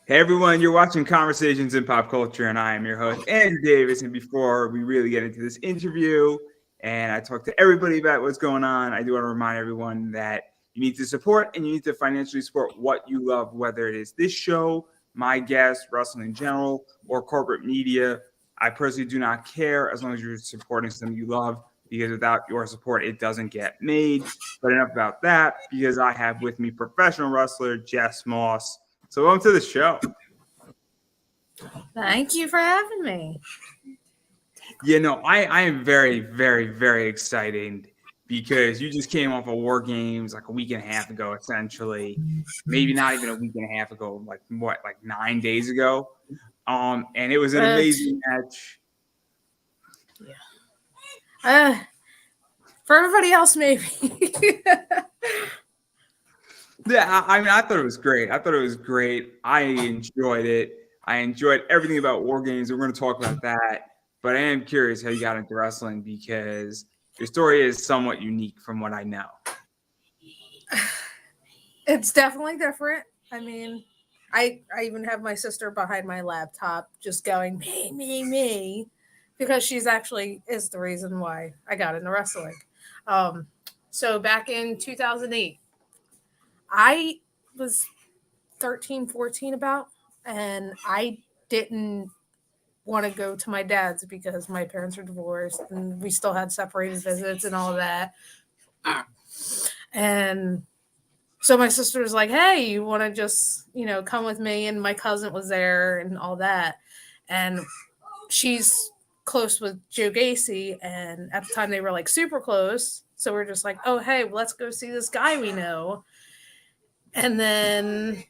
Hey everyone, you're watching Conversations in Pop Culture, and I am your host, Andrew Davis. And before we really get into this interview and I talk to everybody about what's going on, I do want to remind everyone that you need to support and you need to financially support what you love, whether it is this show, my guests, wrestling in general, or corporate media. I personally do not care as long as you're supporting something you love, because without your support, it doesn't get made. But enough about that, because I have with me professional wrestler Jess Moss. So welcome to the show. Thank you for having me. I am very, very, very excited because you just came off of War Games like a week and a half ago, essentially. Maybe not even a week and a half ago, like what, like 9 days ago. And it was an Uh, amazing match. uh, for everybody else, maybe. Yeah, I mean, I thought it was great. I enjoyed it. I enjoyed everything about War Games. We're going to talk about that. But I am curious how you got into wrestling because your story is somewhat unique from what I know. It's definitely different. I mean, I even have my sister behind my laptop just going, me, because she's actually is the reason why I got into wrestling. Um, so back in 2008, I was 13, 14 about, and I didn't want to go to my dad's because my parents were divorced and we still had separated visits and all that. And so my sister was like, "Hey, you want to just, come with me?" And my cousin was there and all that. And she's close with Joe Gacy. And at the time, they were like super close. So we're just like, "Oh, hey, well, let's go see this guy we know." And then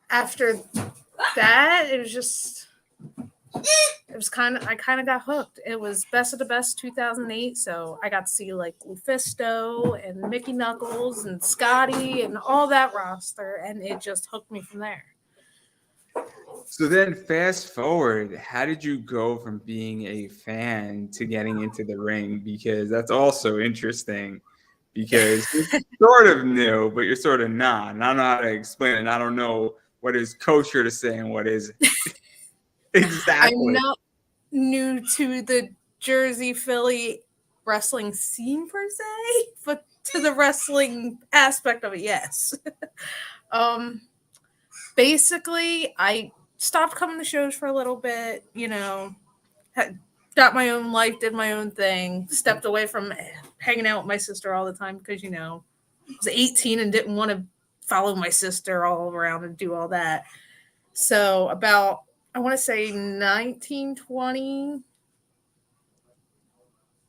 after that, I kind of got hooked. It was Best of the Best 2008, so I got to see like Lufisto and Mickey Knuckles and Scotty and all that roster, and it just hooked me from there. So then, fast forward, how did you go from being a fan to getting into the ring? Because that's also interesting. Because you're sort of new, but you're sort of not. And I don't know how to explain it. And I don't know what is kosher to say and what is I'm exactly. not new to the Jersey Philly wrestling scene per se, but to the wrestling aspect of it, yes. um, Basically, I stopped coming to shows for a little bit, got my own life, did my own thing, stepped away from hanging out with my sister all the time because, I was 18 and didn't want to follow my sister all around and do all that. So, about, I want to say 1920,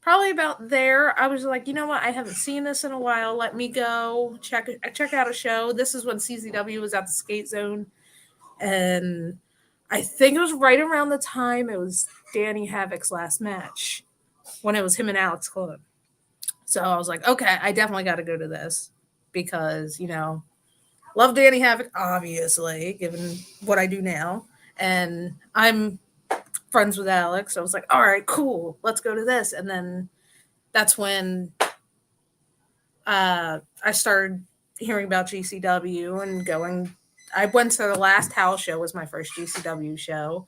probably about there, I was like, you know what? I haven't seen this in a while. Let me go check out a show. This is when CZW was at the Skate Zone, and I think it was right around the time it was Danny Havoc's last match when it was him and Alex Colon. So I was like, okay, I definitely got to go to this because, love Danny Havoc, obviously, given what I do now. And I'm friends with Alex. So I was like, all right, cool, let's go to this. And then that's when I started hearing about GCW and going. I went to the last house show was my first GCW show,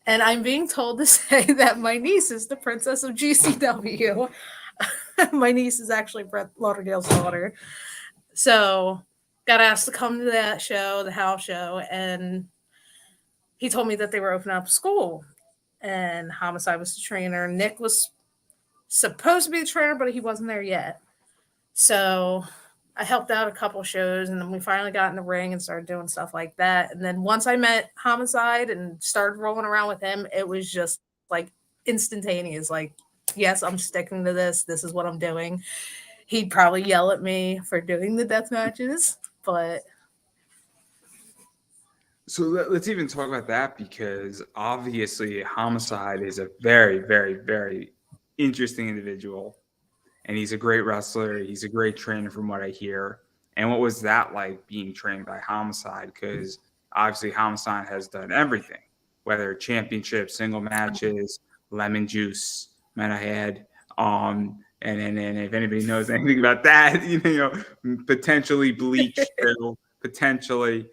and I'm being told to say that my niece is the princess of GCW. My niece is actually Brett Lauderdale's daughter. So got asked to come to that show, the house show, and he told me that they were opening up a school. And Homicide was the trainer. Nick was supposed to be the trainer, but he wasn't there yet. So I helped out a couple shows, and then we finally got in the ring and started doing stuff like that. And then once I met Homicide and started rolling around with him, it was just like instantaneous. Like, yes, I'm sticking to this. This is what I'm doing. He'd probably yell at me for doing the death matches, but So let's even talk about that because obviously Homicide is a very, very, very interesting individual. And he's a great wrestler. He's a great trainer from what I hear. And what was that like being trained by Homicide? Because obviously Homicide has done everything, whether championships, single matches, lemon juice, man I had. And if anybody knows anything about that, potentially bleach too. potentially.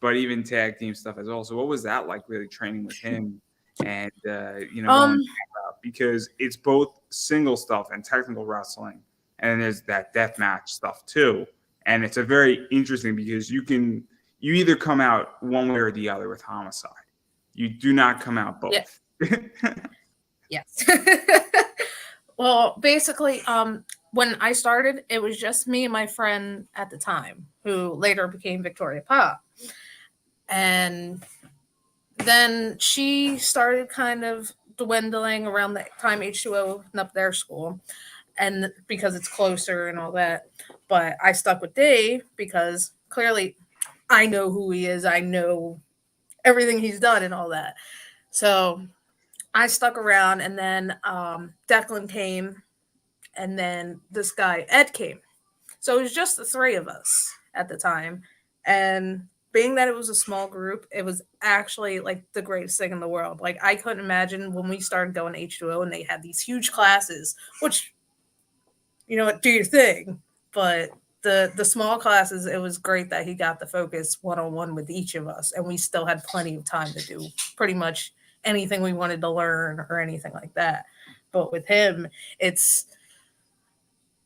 But even tag team stuff as well. So what was that like, really training with him and going Um, that route? Because it's both single stuff and technical wrestling, and there's that death match stuff too. And it's a very interesting because you either come out one way or the other with Homicide. You do not come out yeah, both. yes. Well, basically, when I started, it was just me and my friend at the time, who later became Victoria Pop. And then she started kind of dwindling around the time H2O opened up their school, and because it's closer and all that. But I stuck with Dave because clearly I know who he is. I know everything he's done and all that. So I stuck around, and then Declan came, and then this guy Ed came. So it was just the three of us at the time, and being that it was a small group, it was actually like the greatest thing in the world. Like I couldn't imagine when we started going to H2O and they had these huge classes, which do your thing, but the small classes, it was great that he got the focus one-on-one with each of us, and we still had plenty of time to do pretty much anything we wanted to learn or anything like that. But with him, it's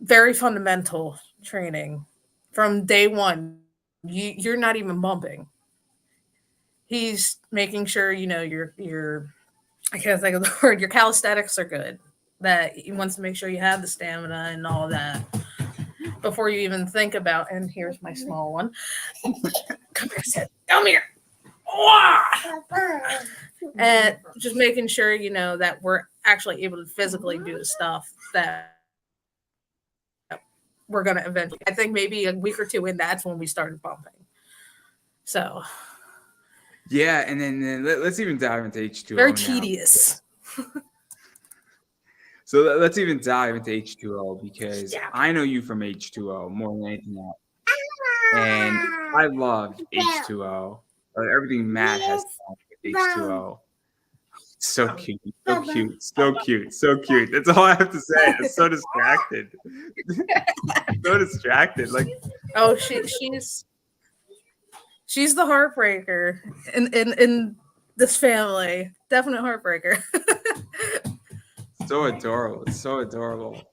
very fundamental training from day one. You're not even bumping. He's making sure your I can't think of the word, your calisthenics are good, that he wants to make sure you have the stamina and all that before you even think about. And here's my small one. Come here, Sid. Come here. And just making sure that we're actually able to physically do the stuff that we're going to eventually. I think maybe a week or two in, that's when we started bumping. So Yeah, and then let's even dive into H2O. Very tedious. So let's even dive into H2O because I know you from H2O more than anything else. And I loved H2O. Everything Matt has done with H2O. So cute, so cute, so cute, so cute. That's all I have to say. I'm so distracted. So distracted. Like, oh, she's the heartbreaker in this family. Definite heartbreaker. so adorable. It's so adorable.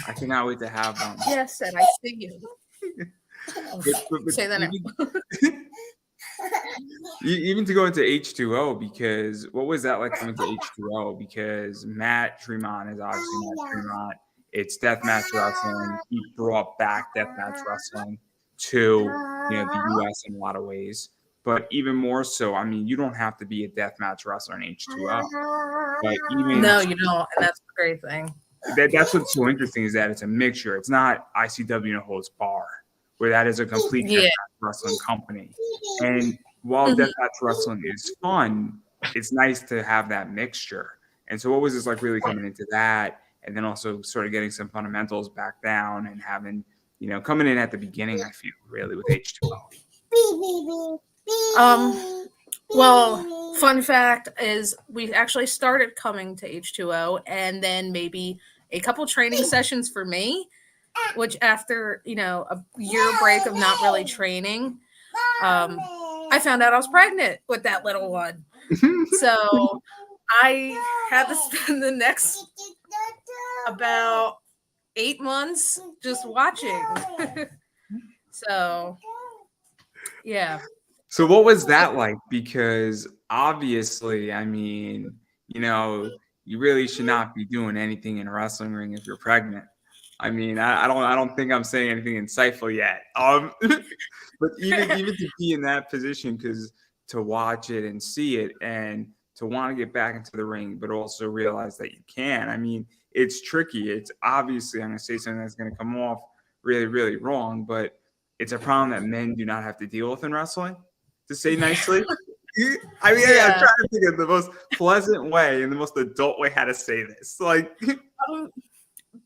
I cannot wait to have them. Yes, and I see you. Say that now. Even to go into H2O, because what was that like coming to H2O? Because Matt Tremont is obviously Matt Tremont. It's deathmatch wrestling. He brought back deathmatch wrestling to the US in a lot of ways. But even more so, I mean, you don't have to be a deathmatch wrestler in H2O. But no, you don't, and that's the great thing. That's what's so interesting, is that it's a mixture. It's not ICW No Holds Bar, where that is a complete deathmatch wrestling company. And while deathmatch wrestling is fun, it's nice to have that mixture. And so what was this like really coming into that, and then also sort of getting some fundamentals back down and having, coming in at the beginning, I feel, really, with H2O? Well, fun fact is we actually started coming to H2O, and then maybe a couple training sessions for me, which after, a year break of not really training, I found out I was pregnant with that little one. So I had to spend the next about 8 months just watching. So, yeah. So what was that like? Because obviously, I mean, you really should not be doing anything in a wrestling ring if you're pregnant. I mean, I don't think I'm saying anything insightful yet. But even to be in that position, because to watch it and see it and to want to get back into the ring, but also realize that you can. I mean, it's tricky. It's obviously, I'm going to say something that's going to come off really, really wrong, but it's a problem that men do not have to deal with in wrestling, to say nicely. I mean, I'm trying to think of the most pleasant way and the most adult way how to say this. Like,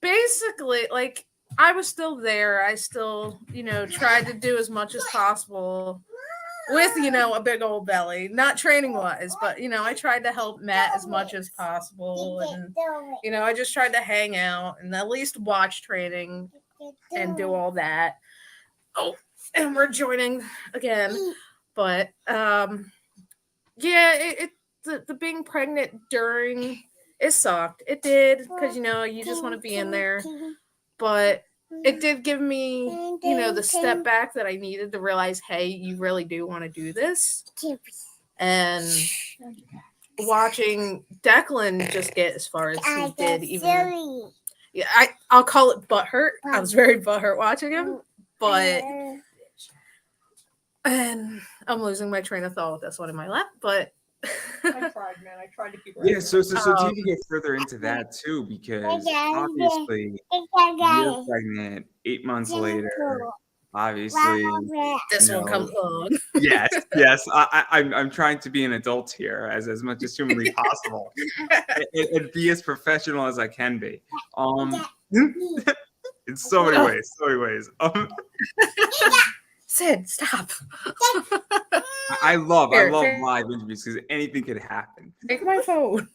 basically, like, I was still there. I still, tried to do as much as possible with, a big old belly, not training wise, but, I tried to help Matt as much as possible. And, I just tried to hang out and at least watch training and do all that. Oh, and we're joining again. But yeah, the being pregnant during it sucked. It did because you just want to be in there, but it did give me the step back that I needed to realize, hey, you really do want to do this, and watching Declan just get as far as he did, even I'll call it butthurt. I was very butthurt watching him, but. And I'm losing my train of thought with this one in my lap, but I tried, man. I tried to keep. Yeah, so to even get further into that too, because obviously you're pregnant 8 months later. Obviously, this one comes along. yes. I'm trying to be an adult here as much as humanly possible, and be as professional as I can be. In so many ways. Sid, stop. I love live interviews because anything could happen. Take my phone.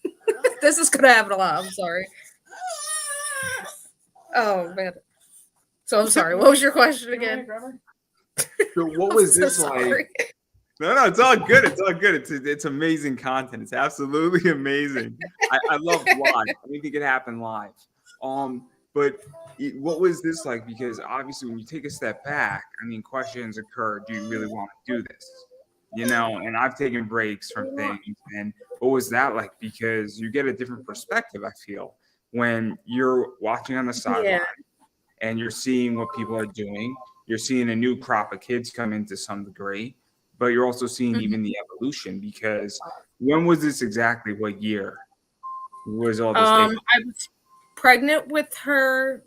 This is gonna happen a lot. I'm sorry. Oh man. So I'm sorry. What was your question again? So what was this like? No, it's all good. It's all good. It's amazing content. It's absolutely amazing. I love live. Anything could happen live. But what was this like? Because obviously, when you take a step back, I mean, questions occur. Do you really want to do this? And I've taken breaks from things. And what was that like? Because you get a different perspective, I feel, when you're watching on the sideline and you're seeing what people are doing. You're seeing a new crop of kids come in to some degree, but you're also seeing even the evolution. Because when was this exactly? What year was all this? I was pregnant with her.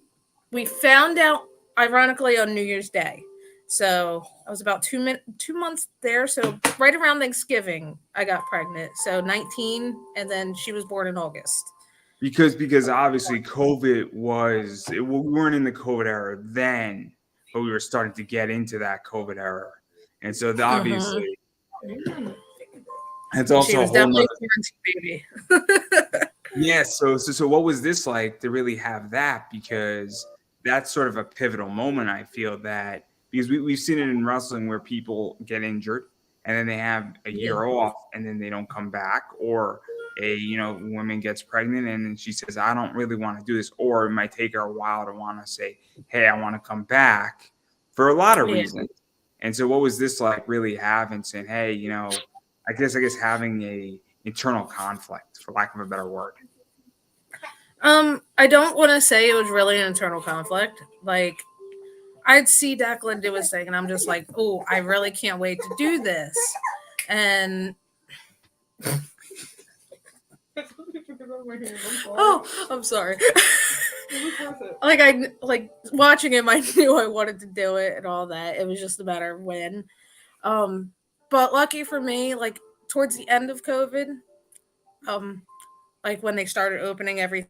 We found out, ironically, on New Year's Day. So I was about 2 months there. So right around Thanksgiving, I got pregnant. So 19, and then she was born in August. Because obviously COVID we weren't in the COVID era then, but we were starting to get into that COVID era, and so obviously it's also she was a whole definitely a baby. Yeah. So what was this like to really have that? Because that's sort of a pivotal moment. I feel that because we've seen it in wrestling where people get injured and then they have a year off and then they don't come back, or a woman gets pregnant and then she says, I don't really want to do this, or it might take her a while to want to say, hey, I want to come back for a lot of reasons. And so what was this like really having, saying, hey, I guess having a internal conflict, for lack of a better word? I don't want to say it was really an internal conflict. Like, I'd see Declan do his thing and I'm just like, oh, I really can't wait to do this. And I'm sorry. Like watching him, I knew I wanted to do it and all that. It was just a matter of when. But lucky for me, like towards the end of COVID, like when they started opening everything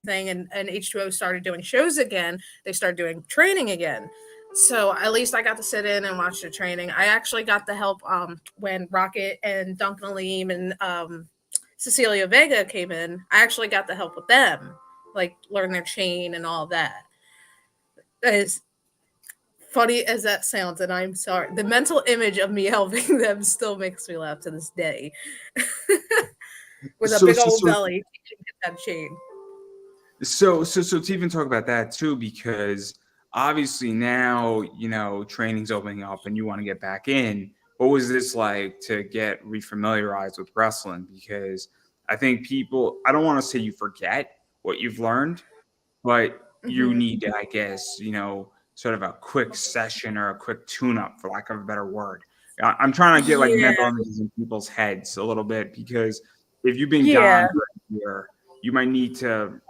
and H2O started doing shows again, they started doing training again. So at least I got to sit in and watch the training. I actually got the help when Rocket and Duncan Aleem and Cecilia Vega came in. I actually got the help with them, like learn their chain and all that. As funny as that sounds, and I'm sorry, the mental image of me helping them still makes me laugh to this day. With a big old belly, that chain. So to even talk about that too, because obviously now, training's opening up and you want to get back in. What was this like to get refamiliarized with wrestling? Because I think I don't want to say you forget what you've learned, but you need to, I guess, sort of a quick session or a quick tune-up, for lack of a better word. I'm trying to get like mental images in people's heads a little bit, because if you've been gone for a year, you might need to,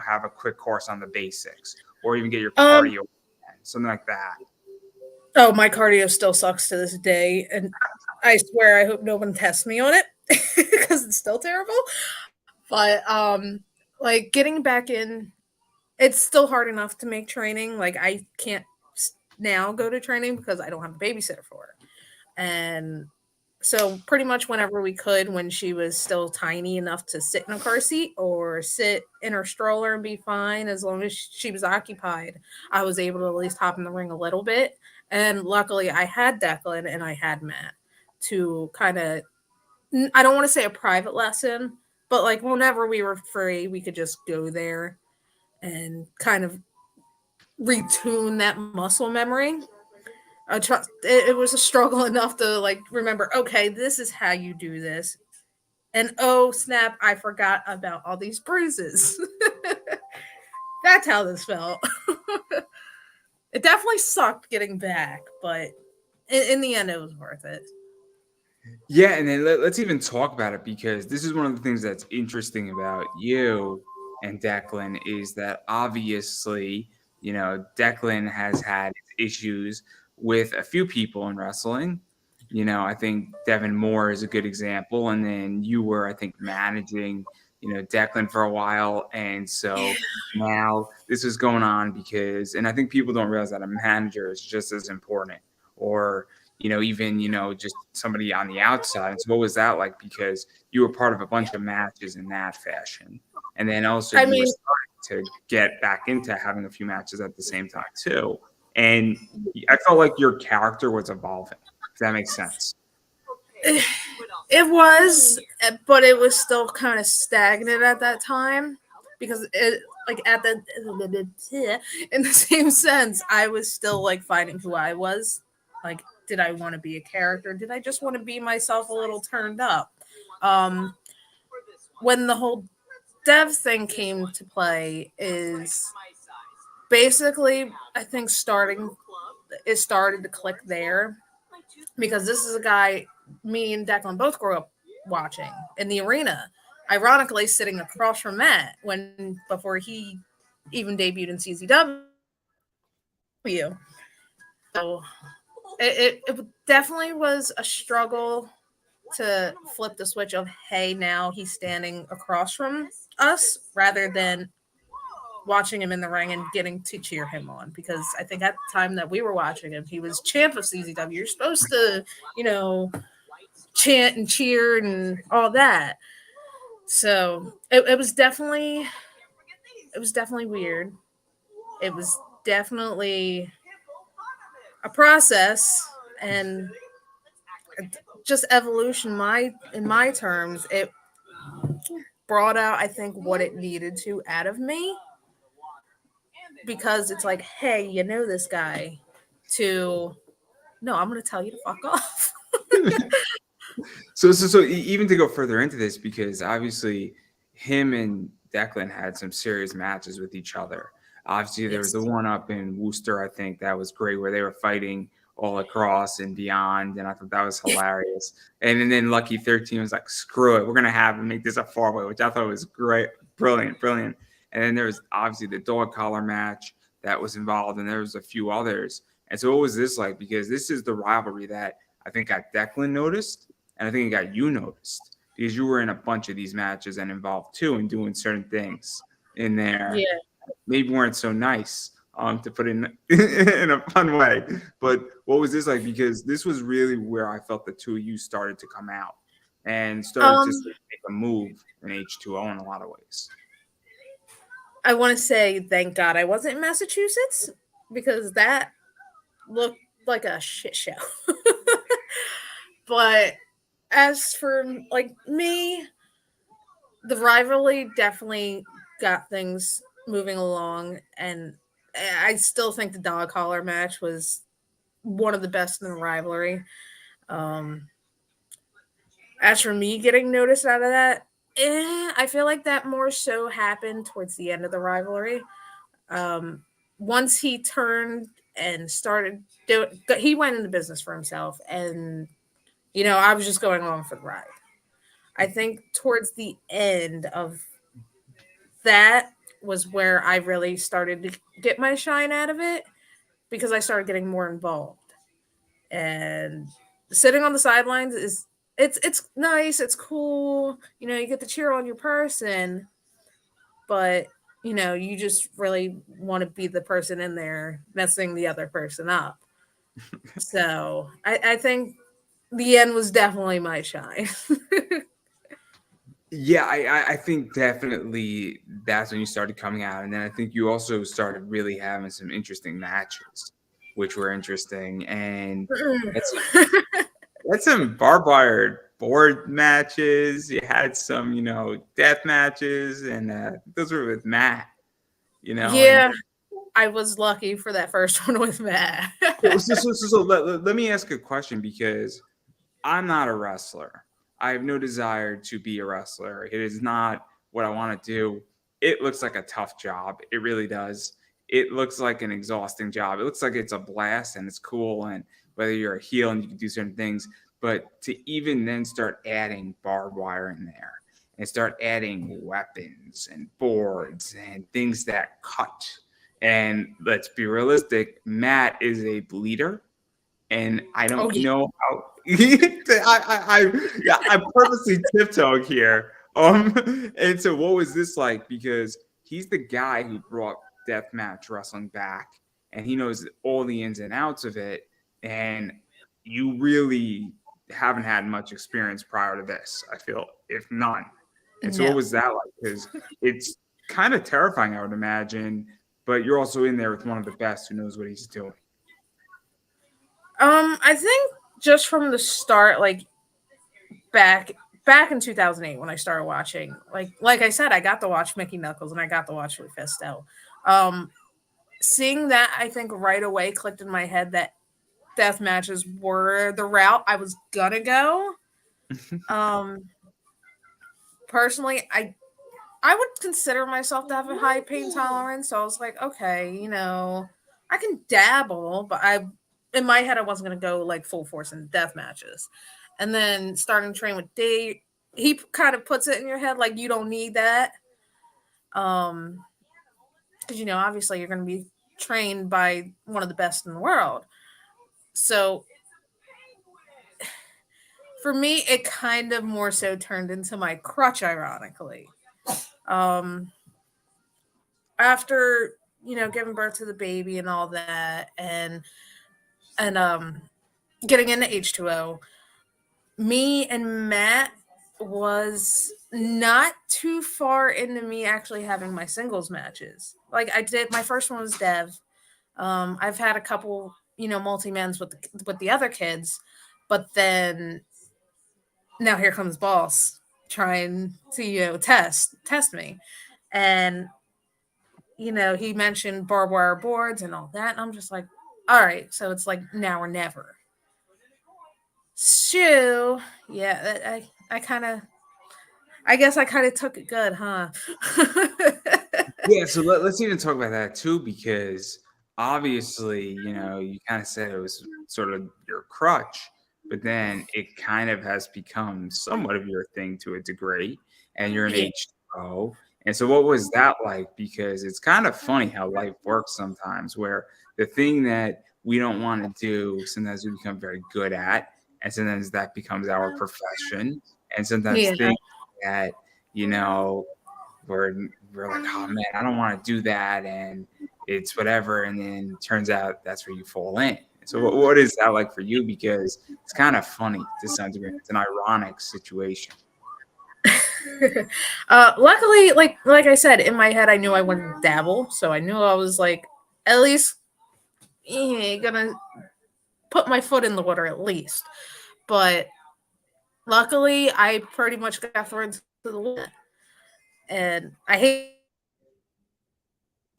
have a quick course on the basics, or even get your cardio, something like that. Oh, my cardio still sucks to this day, and I swear I hope no one tests me on it because it's still terrible. But like getting back in, it's still hard enough to make training. Like I can't now go to training because I don't have a babysitter for it, and So pretty much whenever we could, when she was still tiny enough to sit in a car seat or sit in her stroller and be fine, as long as she was occupied, I was able to at least hop in the ring a little bit. And luckily, I had Declan and I had Matt to kind of, I don't want to say a private lesson, but like whenever we were free, we could just go there and kind of retune that muscle memory. It was a struggle enough to like remember, okay, this is how you do this. And oh snap, I forgot about all these bruises. That's how this felt. It definitely sucked getting back, but in the end, it was worth it. Yeah, and then let's even talk about it because this is one of the things that's interesting about you and Declan is that obviously, Declan has had issues with a few people in wrestling. I think Devin Moore is a good example, and then you were, I think, managing, Declan for a while, and so now this is going on because, and I think people don't realize that a manager is just as important, or even, just somebody on the outside. So what was that like? Because you were part of a bunch of matches in that fashion. And then also I you were mean, starting to get back into having a few matches at the same time too. And I felt like your character was evolving, if that makes sense. it was, but it was still kind of stagnant at that time because it, like at the in the same sense, I was still like finding who I was. Like, did I want to be a character? Did I just want to be myself a little turned up? Um, when the whole dev thing came to play, is basically I think it started to click there because this is a guy me and Declan both grew up watching in the arena. Ironically, sitting across from Matt when before he even debuted in CZW. So it definitely was a struggle to flip the switch of hey, now he's standing across from us rather than watching him in the ring and getting to cheer him on, because I think at the time that we were watching him, he was champ of CZW. You're supposed to, you know, chant and cheer and all that. So it was definitely weird. It was definitely a process and just evolution. My in my terms, it brought out I think what it needed to out of me, because it's like, hey, you know this guy, to no, I'm gonna tell you to fuck off. So even to go further into this, because obviously him and Declan had some serious matches with each other. Obviously, there was the Yes. one up in Worcester, I think that was great, where they were fighting all across and beyond, and I thought that was hilarious. And then Lucky 13 was like, "Screw it, we're gonna have him make this a four-way," which I thought was great, brilliant, brilliant. And then there was obviously the dog collar match that was involved, and there was a few others. And so, what was this like? Because this is the rivalry that I think got Declan noticed, and I think it got you noticed because you were in a bunch of these matches and involved too and doing certain things in there. Yeah. Maybe weren't so nice, to put in in a fun way. But what was this like? Because this was really where I felt the two of you started to come out and started to Um, make a move in H2O in a lot of ways. I want to say thank God I wasn't in Massachusetts, because that looked like a shit show. But as for like me, the rivalry definitely got things moving along, and I still think the dog collar match was one of the best in the rivalry. Um, as for me getting noticed out of that, I feel like that more so happened towards the end of the rivalry. Um, Once he turned and started doing, he went into business for himself, and I was just going along for the ride. I think towards the end of that was where I really started to get my shine out of it, because I started getting more involved. And sitting on the sidelines is, it's nice, it's cool. You get to cheer on your person, but you just really want to be the person in there messing the other person up. So I think the end was definitely my shine. Yeah, I think definitely that's when you started coming out, and then I think you also started really having some interesting matches, which were interesting, and that's that's some barbed wire board matches. You had some, death matches, and those were with Matt, and Yeah, I was lucky for that first one with Matt. so let me ask a question because I'm not a wrestler. I have no desire to be a wrestler. It is not what I want to do. It looks like a tough job. It really does. It looks like an exhausting job. It looks like it's a blast and it's cool. And whether you're a heel and you can do certain things, but to even then start adding barbed wire in there and start adding weapons and boards and things that cut. And let's be realistic, Matt is a bleeder and I Oh don't yeah. know how. I purposely tiptoed here. And so what was this like? Because he's the guy who brought deathmatch wrestling back, and he knows all the ins and outs of it. And you really haven't had much experience prior to this. I feel, if none. And so, what No. was that like? Because it's kind of terrifying, I would imagine. But you're also in there with one of the best who knows what he's doing. I think just from the start, like back back in 2008 when I started watching, like I said, I got to watch Mickey Knuckles and I got to watch Lufisto. Um, Seeing that, I think right away clicked in my head that death matches were the route I was gonna go. Um, Personally, I would consider myself to have a high pain tolerance, so I was like, okay, I can dabble, but in my head I wasn't gonna go like full force in death matches. And then starting to train with Dave, he kind of puts it in your head like you don't need that. Because obviously you're gonna be trained by one of the best in the world. So for me, it kind of more so turned into my crutch, ironically. Um, After giving birth to the baby and all that, and getting into H2O, me and Matt was not too far into me actually having my singles matches. Like I did, my first one was Dev. I've had a couple, multi-mans with the other kids, but then now here comes Boss trying to test me, and he mentioned barbed wire boards and all that, and I'm just like, all right, so it's like now or never. So yeah, I guess I kind of took it good, huh? Yeah, so let's even talk about that too, because obviously, you kind of said it was sort of your crutch, but then it kind of has become somewhat of your thing to a degree, and you're an Yeah. H2O. And so, what was that like? Because it's kind of funny how life works sometimes, where the thing that we don't want to do, sometimes we become very good at, and sometimes that becomes our profession, and sometimes Yeah. things that, you know, we're we're like, oh man, I don't want to do that, and it's whatever, and then turns out that's where you fall in. So what is that like for you? Because it's kind of funny to some degree. It's an ironic situation. Luckily, like I said, in my head, I knew I wouldn't dabble, so I knew I was like at least gonna put my foot in the water at least. But luckily, I pretty much got thrown into the water, and I hate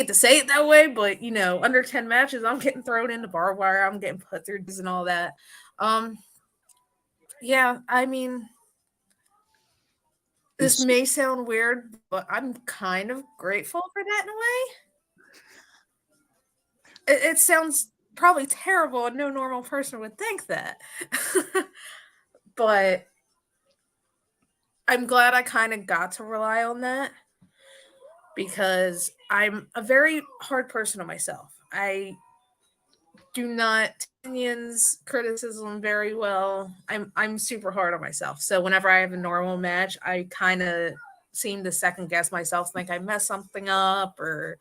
to say it that way, but under 10 matches, I'm getting thrown into barbed wire, I'm getting put through this and all that. Um, yeah, I mean, this It's, may sound weird, but I'm kind of grateful for that in a way. It sounds probably terrible, and no normal person would think that. But I'm glad I kind of got to rely on that because I'm a very hard person on myself. I do not take opinions, criticism very well. I'm super hard on myself. So whenever I have a normal match, I kind of seem to second guess myself, think I messed something up or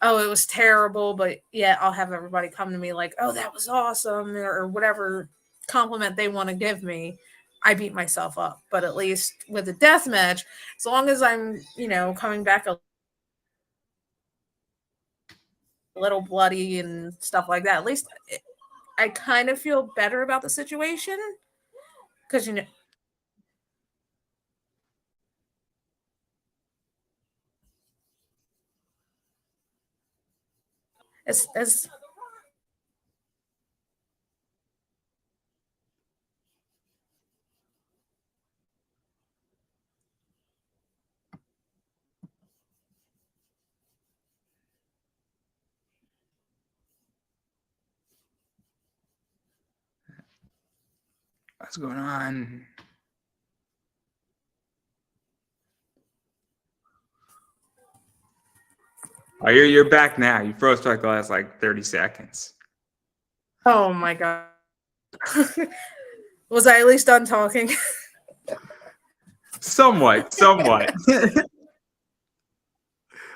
oh, it was terrible. But yeah, I'll have everybody come to me like, oh, that was awesome or whatever compliment they want to give me, I beat myself up. But at least with a death match, as long as I'm, coming back a little bloody and stuff like that, at least I kind of feel better about the situation because as What's going on? Oh, you're back now. You froze for like the last 30 seconds. Oh my god. Was I at least done talking? Somewhat.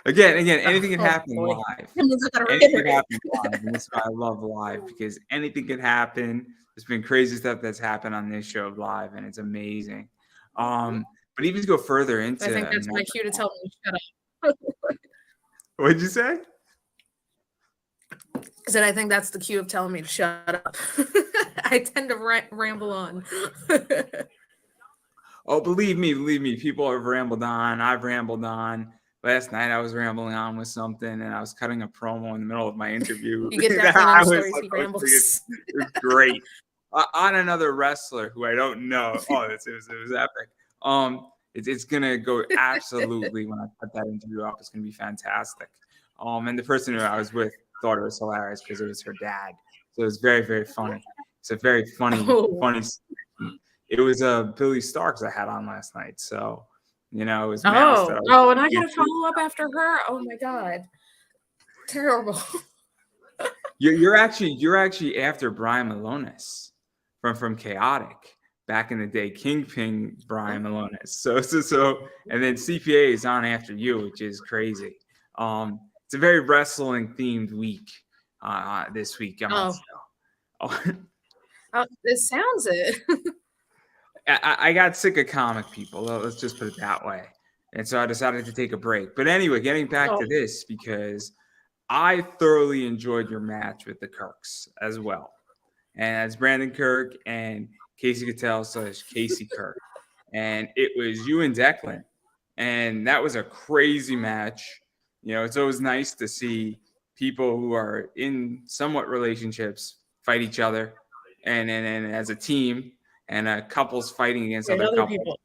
Again, anything can happen live. Anything can happen live, and that's why I love live, because anything can happen. There's been crazy stuff that's happened on this show live, and it's amazing. But even to go further into, I think that's my cue to tell me to shut up. What'd you say? I said I think that's the cue of telling me to shut up. I tend to ramble on. Oh, believe me, people have rambled on. I've rambled on. Last night I was rambling on with something, and I was cutting a promo in the middle of my interview. You get that from the stories he rambles. It was great. On another wrestler who I don't know. Oh, it was epic. It's gonna go absolutely when I put that interview up. It's gonna be fantastic. And the person who I was with thought it was hilarious because it was her dad. So it was very, very funny. It's a very funny. It was Billy Starks I had on last night. So, it was. And I got to follow up after her. Oh my god, terrible. You're actually after Brian Malonis from Chaotic back in the day, Kingpin Brian Malonis. So, and then CPA is on after you, which is crazy. It's a very wrestling themed week this week. It sounds it. I got sick of comic people. Let's just put it that way. And so I decided to take a break. But anyway, getting back to this, because I thoroughly enjoyed your match with the Kirks as well. And it's Brandon Kirk and Casey Cattell / Casey Kirk. And it was you and Declan. And that was a crazy match. It's always nice to see people who are in somewhat relationships fight each other and as a team. And couples fighting against other couples.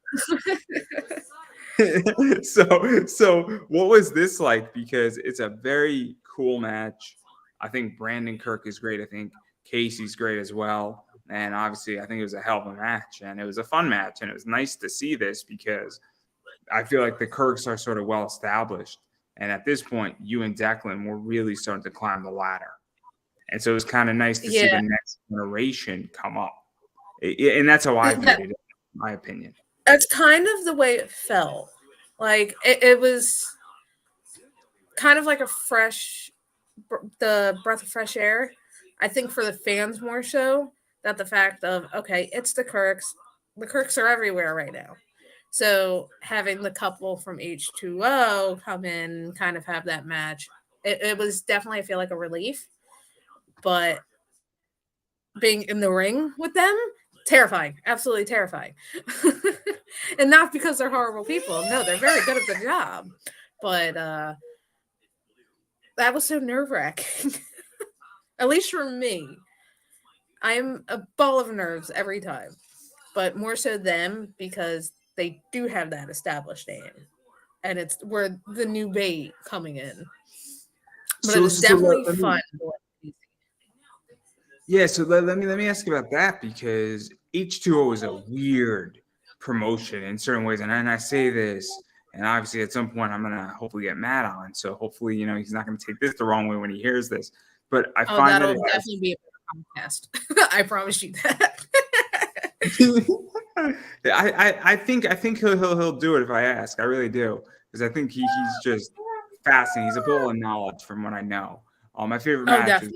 So what was this like? Because it's a very cool match. I think Brandon Kirk is great. I think Casey's great as well. And obviously, I think it was a hell of a match. And it was a fun match. And it was nice to see this because I feel like the Kirks are sort of well established. And at this point, you and Declan were really starting to climb the ladder. And so it was kind of nice to see the next generation come up. And that's how I viewed it, in my opinion. That's kind of the way it felt. Like it was kind of like the breath of fresh air. I think for the fans more so, that the fact of, okay, it's the Kirks. The Kirks are everywhere right now. So having the couple from H2O come in, kind of have that match, it was definitely, I feel like, a relief. But being in the ring with them, terrifying, absolutely terrifying. And not because they're horrible people. No, they're very good at the job. But that was so nerve-wracking. At least for me. I'm a ball of nerves every time. But more so them, because they do have that established name. And we're the new bait coming in. But it was definitely fun. Yeah, so let me ask you about that, because H2O is a weird promotion in certain ways, and I say this, and obviously at some point I'm gonna hopefully get mad on. So hopefully he's not gonna take this the wrong way when he hears this. But I find that'll definitely be a podcast. I promise you that. I think he'll do it if I ask. I really do, because I think he's just fascinating. He's a ball of knowledge from what I know. My favorite match is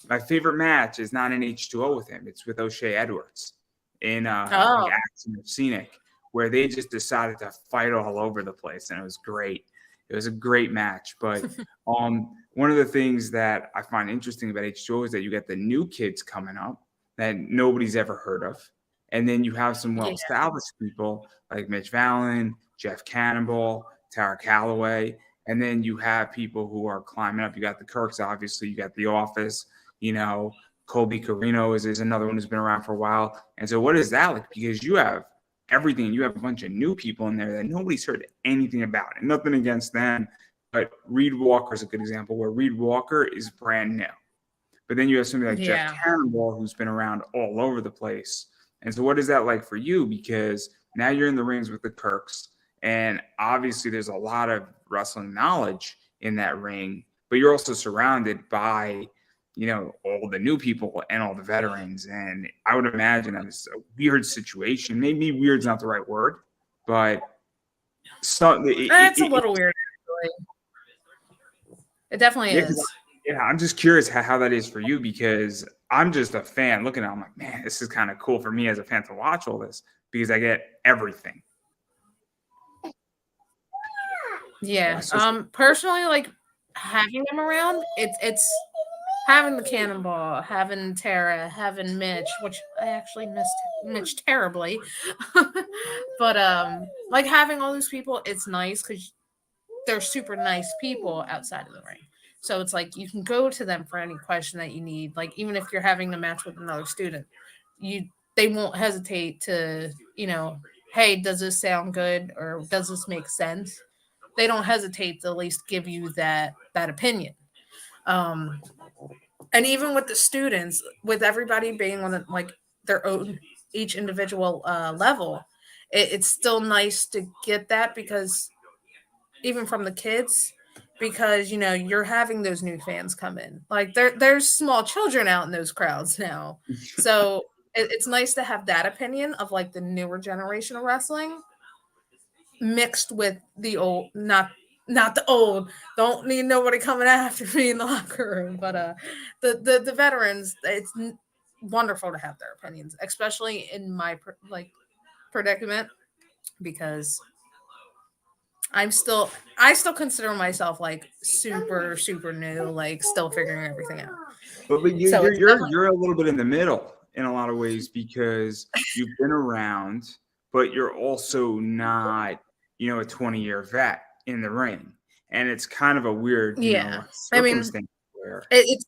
my favorite match is not in H2O with him. It's with O'Shea Edwards in like Oh, Action or Scenic, where they just decided to fight all over the place, and it was great. It was a great match. But one of the things that I find interesting about H2O is that you get the new kids coming up that nobody's ever heard of. And then you have some yeah. well-established people like Mitch Vallon, Jeff Cannonball, Tara Calloway. And then you have people who are climbing up. You got the Kirks, obviously. You got The Office. Colby Carino is another one who's been around for a while. And so what is that like? Because you have everything. You have a bunch of new people in there that nobody's heard anything about. And nothing against them. But Reed Walker is a good example where Reed Walker is brand new. But then you have somebody like Yeah. Jeff Cannonball who's been around all over the place. And so what is that like for you? Because now you're in the rings with the Kirks. And obviously there's a lot of wrestling knowledge in that ring. But you're also surrounded by, all the new people and all the veterans. And I would imagine that it's a weird situation. Maybe weird's not the right word, but It's a little weird, actually. It definitely is. Yeah, I'm just curious how that is for you, because I'm just a fan looking at it. I'm like, man, this is kind of cool for me as a fan to watch all this because I get everything. Yeah. Personally, like having them around, it's having the Cannonball, having Tara, having Mitch, which I actually missed Mitch terribly. But like having all those people, it's nice because they're super nice people outside of the ring. So it's like you can go to them for any question that you need. Like even if you're having a match with another student, they won't hesitate to, hey, does this sound good or does this make sense? They don't hesitate to at least give you that opinion. Um, and even with the students, with everybody being on like their own each individual level, it's still nice to get that because even from the kids, because you're having those new fans come in. Like there's small children out in those crowds now, so it's nice to have that opinion of like the newer generation of wrestling mixed with the old, not the old. Don't need nobody coming after me in the locker room, but the veterans. It's wonderful to have their opinions, especially in my predicament, because I still consider myself like super super new, like still figuring everything out. But So it's definitely you're a little bit in the middle in a lot of ways because you've been around, but you're also not, a 20-year vet in the ring. And it's kind of a weird, yeah. I mean, circumstance where it's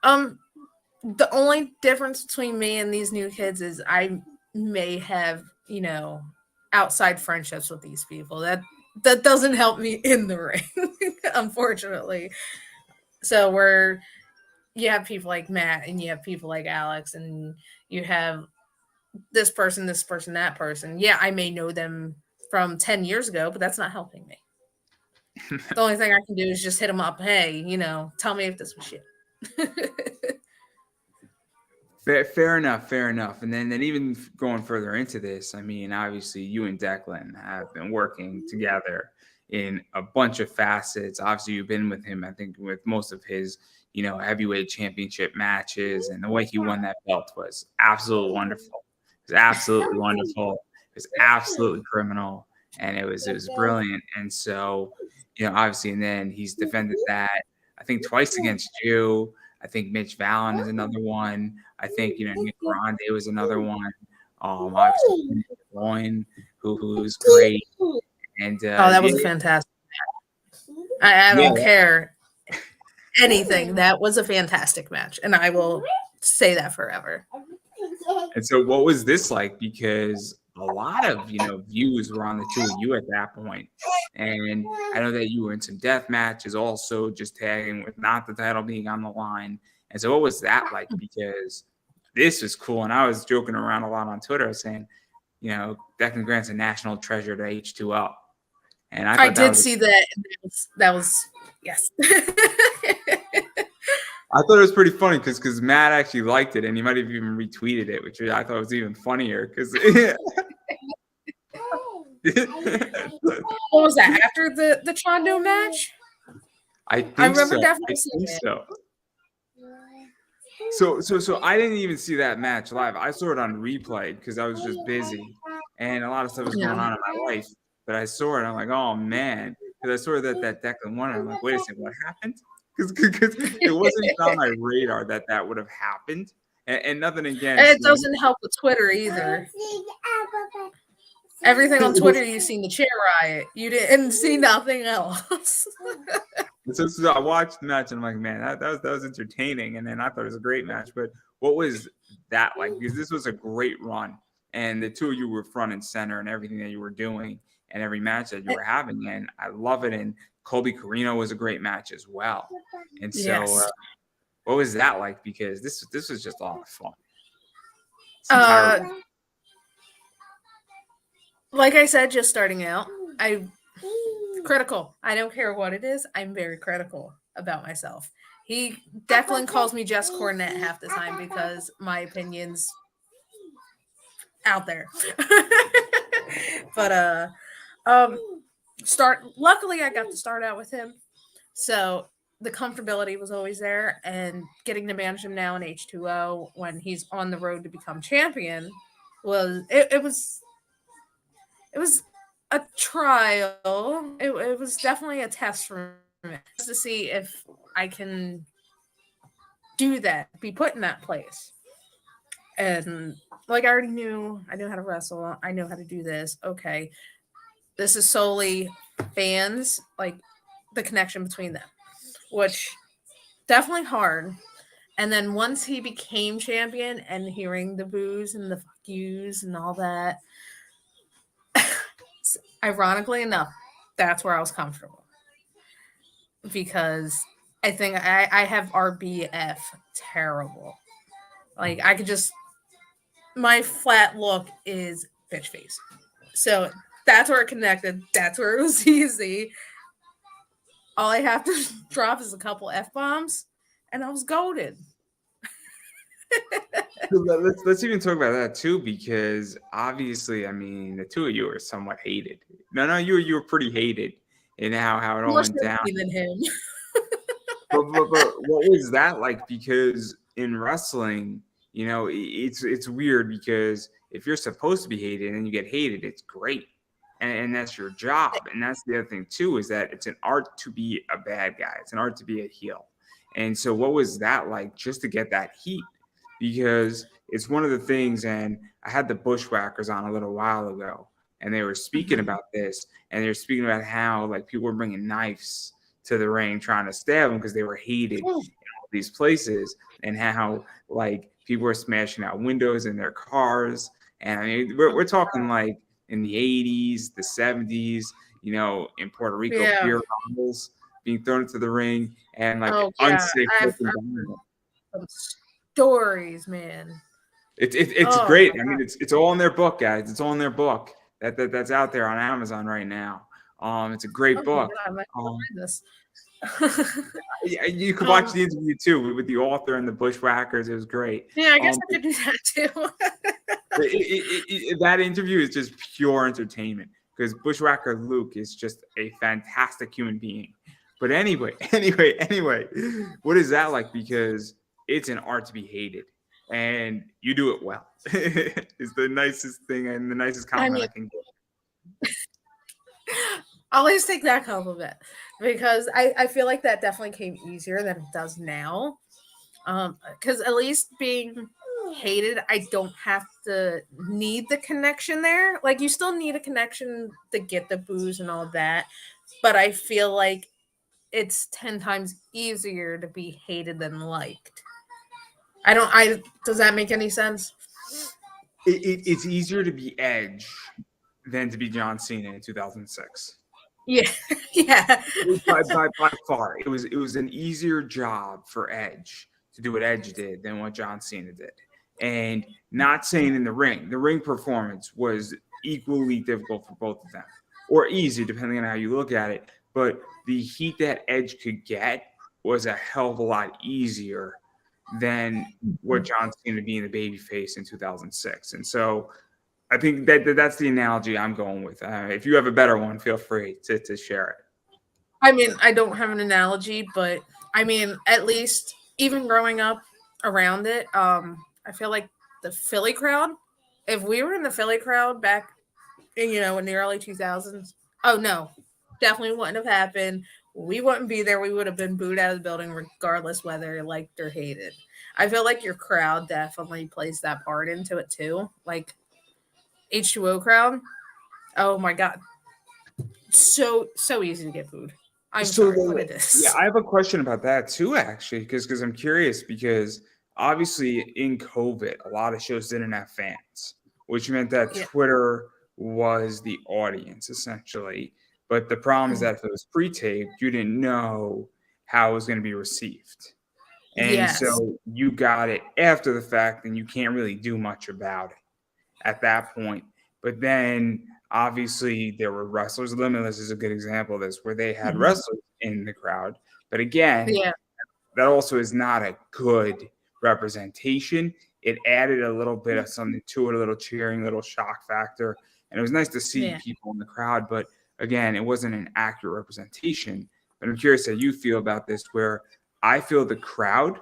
the only difference between me and these new kids is I may have outside friendships with these people that doesn't help me in the ring, unfortunately. So you have people like Matt and you have people like Alex and you have this person, that person. Yeah, I may know them from 10 years ago, but that's not helping me. The only thing I can do is just hit them up. Hey, tell me if this was shit. Fair enough. And then even going further into this, I mean, obviously you and Declan have been working together in a bunch of facets. Obviously you've been with him, I think, with most of his, heavyweight championship matches, and the way he won that belt was absolutely wonderful. It was absolutely wonderful. It was absolutely criminal, and it was brilliant. And so, obviously, and then he's defended that, I think, twice against you. I think Mitch Vallon is another one. I think, Nick Grande was another one. Obviously, Loin, who's great. And that was a fantastic match. I don't care anything. That was a fantastic match, and I will say that forever. And so what was this like? Because a lot of, views were on the two of you at that point. And I know that you were in some death matches also, just tagging with not the title being on the line. And so what was that like? Because this was cool. And I was joking around a lot on Twitter. I was saying, Declan Grant's a national treasure to H2O. And I did see that. That was yes. I thought it was pretty funny because Matt actually liked it, and he might have even retweeted it, which I thought was even funnier. Because what was that after the Chondo match? I I think remember so. definitely I seeing think it. so. So I didn't even see that match live. I saw it on replay because I was just busy and a lot of stuff was going Yeah. on in my life. But I saw it. I'm like, oh man, because I saw that Declan won. And I'm like, wait a second, what happened? Because it wasn't even on my radar that would have happened. And nothing And against. it doesn't help with Twitter either. Everything on Twitter, you seen the chair riot. You didn't see nothing else. So I watched the match and I'm like, man, that was entertaining. And then I thought it was a great match. But what was that like? Because this was a great run. And the two of you were front and center and everything that you were doing and every match that you were having. And I love it. And Colby Carino was a great match as well. And so Yes. what was that like? Because this was just a lot of fun. Like I said, just starting out, critical. I don't care what it is. I'm very critical about myself. Declan calls me Jess Cornette half the time because my opinions out there. But luckily I got to start out with him. So the comfortability was always there, and getting to manage him now in H2O when he's on the road to become champion it was a trial. It was definitely a test for me just to see if I can do that, be put in that place. And like I already knew how to wrestle. I know how to do this. Okay. This is solely fans, like the connection between them, which definitely hard. And then once he became champion and hearing the boos and the fuck yous and all that, ironically enough, that's where I was comfortable. Because I think I have RBF terrible. Like I could just my flat look is bitch face. So that's where it connected. That's where it was easy. All I have to drop is a couple F bombs, and I was goaded. Let's even talk about that too, because obviously, I mean, the two of you are somewhat hated. No, you were pretty hated in how it all More went down. than him. But what was that like? Because in wrestling, you know, it's weird because if you're supposed to be hated and you get hated, it's great, and that's your job. And that's the other thing too, is that it's an art to be a bad guy. It's an art to be a heel. And so, what was that like, just to get that heat? Because it's one of the things. And I had the Bushwhackers on a little while ago, and they were speaking about this, and they were speaking about how like people were bringing knives to the ring trying to stab them because they were hated in all these places, and how like people were smashing out windows in their cars. And I mean, we're talking like in the 80s, the 70s, you know, in Puerto Rico, beer bottles being thrown into the ring, and like unsafe environment. Some stories, man. It's great. I mean, it's all in their book, guys. It's all in their book that's out there on Amazon right now. It's a great book. You could watch the interview too with the author and the Bushwhackers. It was great. Yeah, I guess I could do that too. That interview is just pure entertainment because Bushwhacker Luke is just a fantastic human being. But anyway, what is that like? Because it's an art to be hated, and you do it well. It's the nicest thing and the nicest compliment I can give. I always take that compliment because I feel like that definitely came easier than it does now. Because at least being hated, I don't have to need the connection there. Like you still need a connection to get the booze and all that, but I feel like it's 10 times easier to be hated than liked. Does that make any sense? It's easier to be Edge than to be John Cena in 2006. Yeah, yeah. By far, it was an easier job for Edge to do what Edge did than what John Cena did. And not saying in the ring performance was equally difficult for both of them, or easy depending on how you look at it. But the heat that Edge could get was a hell of a lot easier than what John Cena being the babyface in 2006. And so I think that's the analogy I'm going with. If you have a better one, feel free to share it. I mean, I don't have an analogy, but I mean, at least even growing up around it, I feel like the Philly crowd. If we were in the Philly crowd back, in the early 2000s, oh no, definitely wouldn't have happened. We wouldn't be there. We would have been booed out of the building, regardless whether liked or hated. I feel like your crowd definitely plays that part into it too. Like H2O crowd. Oh my god, so easy to get booed. I'm So sorry, but it yeah, is. I have a question about that too, actually, because I'm curious because obviously in COVID, a lot of shows didn't have fans, which meant that Yeah. Twitter was the audience essentially. But the problem is that if it was pre-taped, you didn't know how it was going to be received. And Yes. so you got it after the fact, and you can't really do much about it at that point. But then obviously there were wrestlers. Limitless is a good example of this, where they had Mhm. wrestlers in the crowd. But again, Yeah. that also is not a good representation. It added a little bit of something to it, a little cheering, a little shock factor. And it was nice to see Yeah. people in the crowd. But again, it wasn't an accurate representation. But I'm curious how you feel about this, where I feel the crowd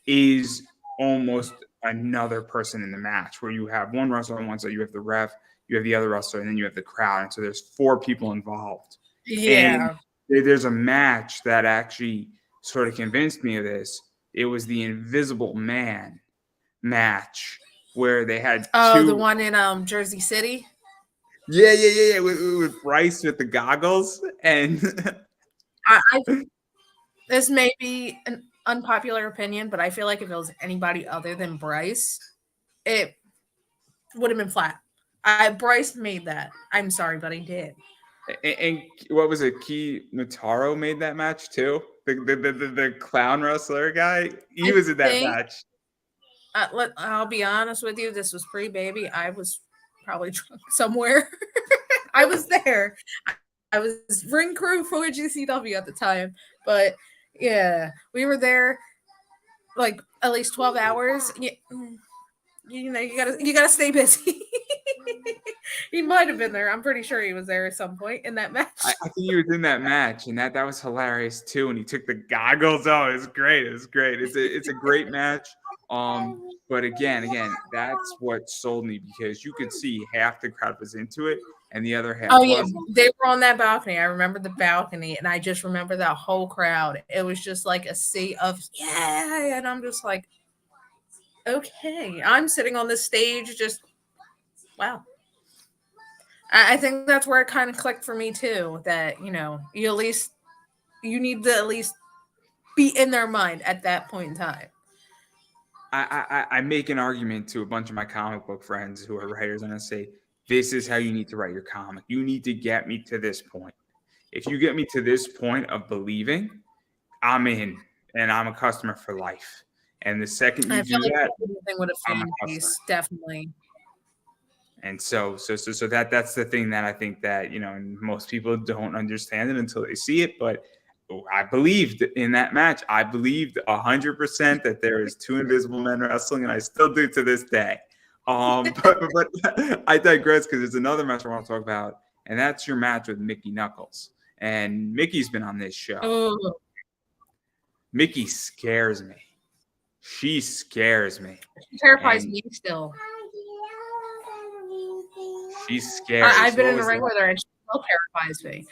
is almost another person in the match, where you have one wrestler on one side, you have the ref, you have the other wrestler, and then you have the crowd. And so there's four people involved. And Yeah. there's a match that actually sort of convinced me of this. It was the Invisible Man match where they had Oh, the two. one in Jersey City. Yeah. With Bryce with the goggles. And I this may be an unpopular opinion, but I feel like if it was anybody other than Bryce, it would have been flat. Bryce made that. I'm sorry, but he did. and what was it? Key Mataro made that match too. The clown wrestler guy. He I was in that think match. I'll be honest with you. This was pre-baby. I was probably drunk somewhere. I was there. I was ring crew for GCW at the time, but yeah, we were there like at least 12 hours. You gotta stay busy. He might have been there. I'm pretty sure he was there at some point in that match. I think he was in that match, and that was hilarious too. And he took the goggles. Oh, it was great. It was great. It's a great match. But again, that's what sold me, because you could see half the crowd was into it, and the other half Oh yeah, wasn't. they were on that balcony. I remember the balcony, and I just remember that whole crowd. It was just like a sea of yeah, and I'm just like, okay, I'm sitting on this stage, just wow. I think that's where it kind of clicked for me too. That you need to at least be in their mind at that point in time. I make an argument to a bunch of my comic book friends who are writers, and I say, this is how you need to write your comic. You need to get me to this point. If you get me to this point of believing, I'm in, and I'm a customer for life. And the second you I feel do like that, everything with a I'm a fan customer. base, definitely. And so that's the thing that I think that, most people don't understand it until they see it. But I believed in that match. I believed 100% that there is two invisible men wrestling, and I still do to this day. But I digress, because there's another match I want to talk about, and that's your match with Mickey Knuckles. And Mickey's been on this show. Oh, Mickey scares me. She scares me. she terrifies And me still. she's scary. I've So been what in the was ring that? with her, and she still terrifies me.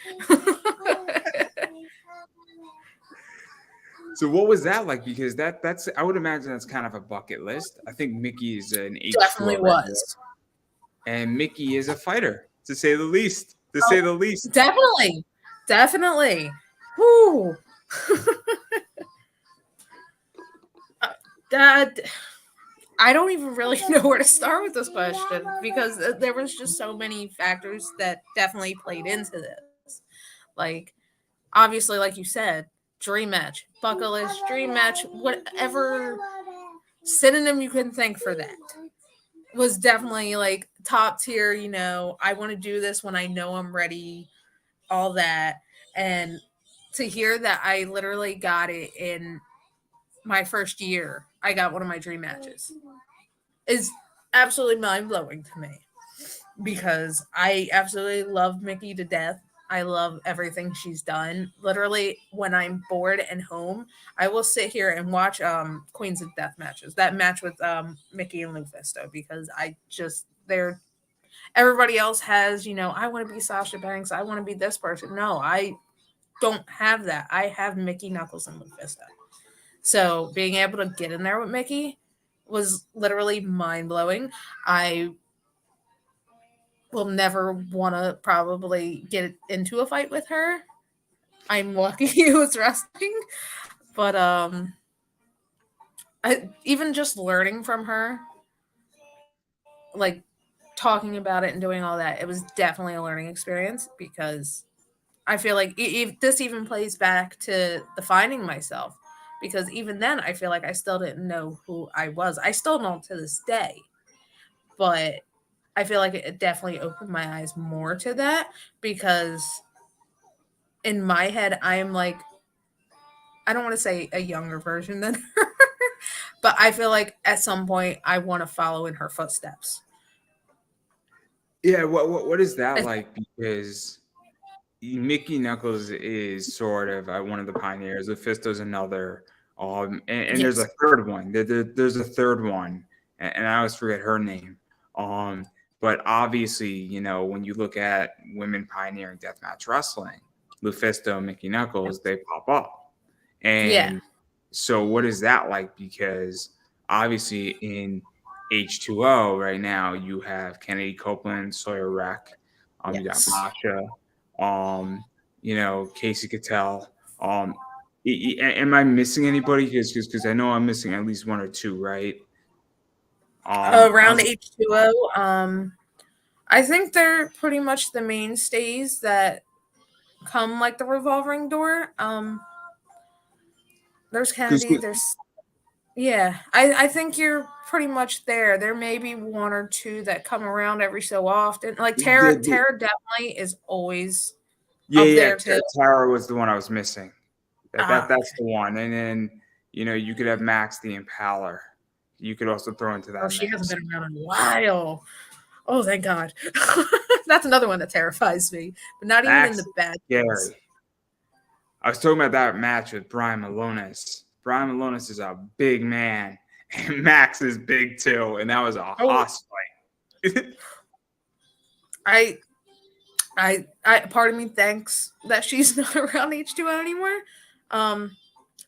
So what was that like? Because that's I would imagine that's kind of a bucket list. I think Mickey is an Definitely H2O regular, was. and Mickey is a fighter, to say the least. To Oh, say the least. definitely. Whew. That I don't even really know where to start with this question, because there was just so many factors that definitely played into this. Like, obviously, like you said, dream match, bucket list, dream match, whatever synonym you can think for that was definitely like top tier. I want to do this when I know I'm ready, all that. And to hear that I literally got it in my first year, I got one of my dream matches, is absolutely mind blowing to me, because I absolutely love Mickey to death. I love everything she's done. Literally, when I'm bored and home, I will sit here and watch Queens of Death matches. That match with Mickey and Lufisto, because I just they're everybody else has, I want to be Sasha Banks, I want to be this person. No, I don't have that. I have Mickey, Knuckles, and Lufisto. So being able to get in there with Mickey was literally mind blowing. I will never want to probably get into a fight with her. I'm lucky it was wrestling, but even just learning from her, like talking about it and doing all that, it was definitely a learning experience, because I feel like this even plays back to the finding myself, because even then I feel like I still didn't know who I was. I still don't to this day, but I feel like it definitely opened my eyes more to that, because in my head I'm like, I don't want to say a younger version than her, but I feel like at some point I want to follow in her footsteps. Yeah, what is that It's, like? Because Mickey Knuckles is sort of one of the pioneers. Lufisto's another. And there's a yes. third one. There's a third one, and I always forget her name. Um, but obviously, when you look at women pioneering deathmatch wrestling, Lufisto, Mickey Knuckles, they pop up. Yeah. And so, what is that like? Because obviously, in H2O right now, you have Kennedy Copeland, Sawyer Wreck, you got Yes. Masha, Casey Cattell. Am I missing anybody? Because I know I'm missing at least one or two, right? Around Also, H2O, I think they're pretty much the mainstays that come like the revolving door. There's because Kennedy. There's yeah. I think you're pretty much there. There may be one or two that come around every so often. Like Tara definitely is always up yeah, there too. Tara was the one I was missing. That's Okay. the one. And then you could have Max the Impaler. You could also throw into Oh, that she hasn't mix. been around in a while. Oh, thank God. That's another one that terrifies me, but not even in Max the is bad things. scary. I was talking about that match with Brian Malonis. Brian Malonis is a big man, and Max is big too, and that was a Oh, hoss fight. I part of me thanks that she's not around H2O anymore. Um,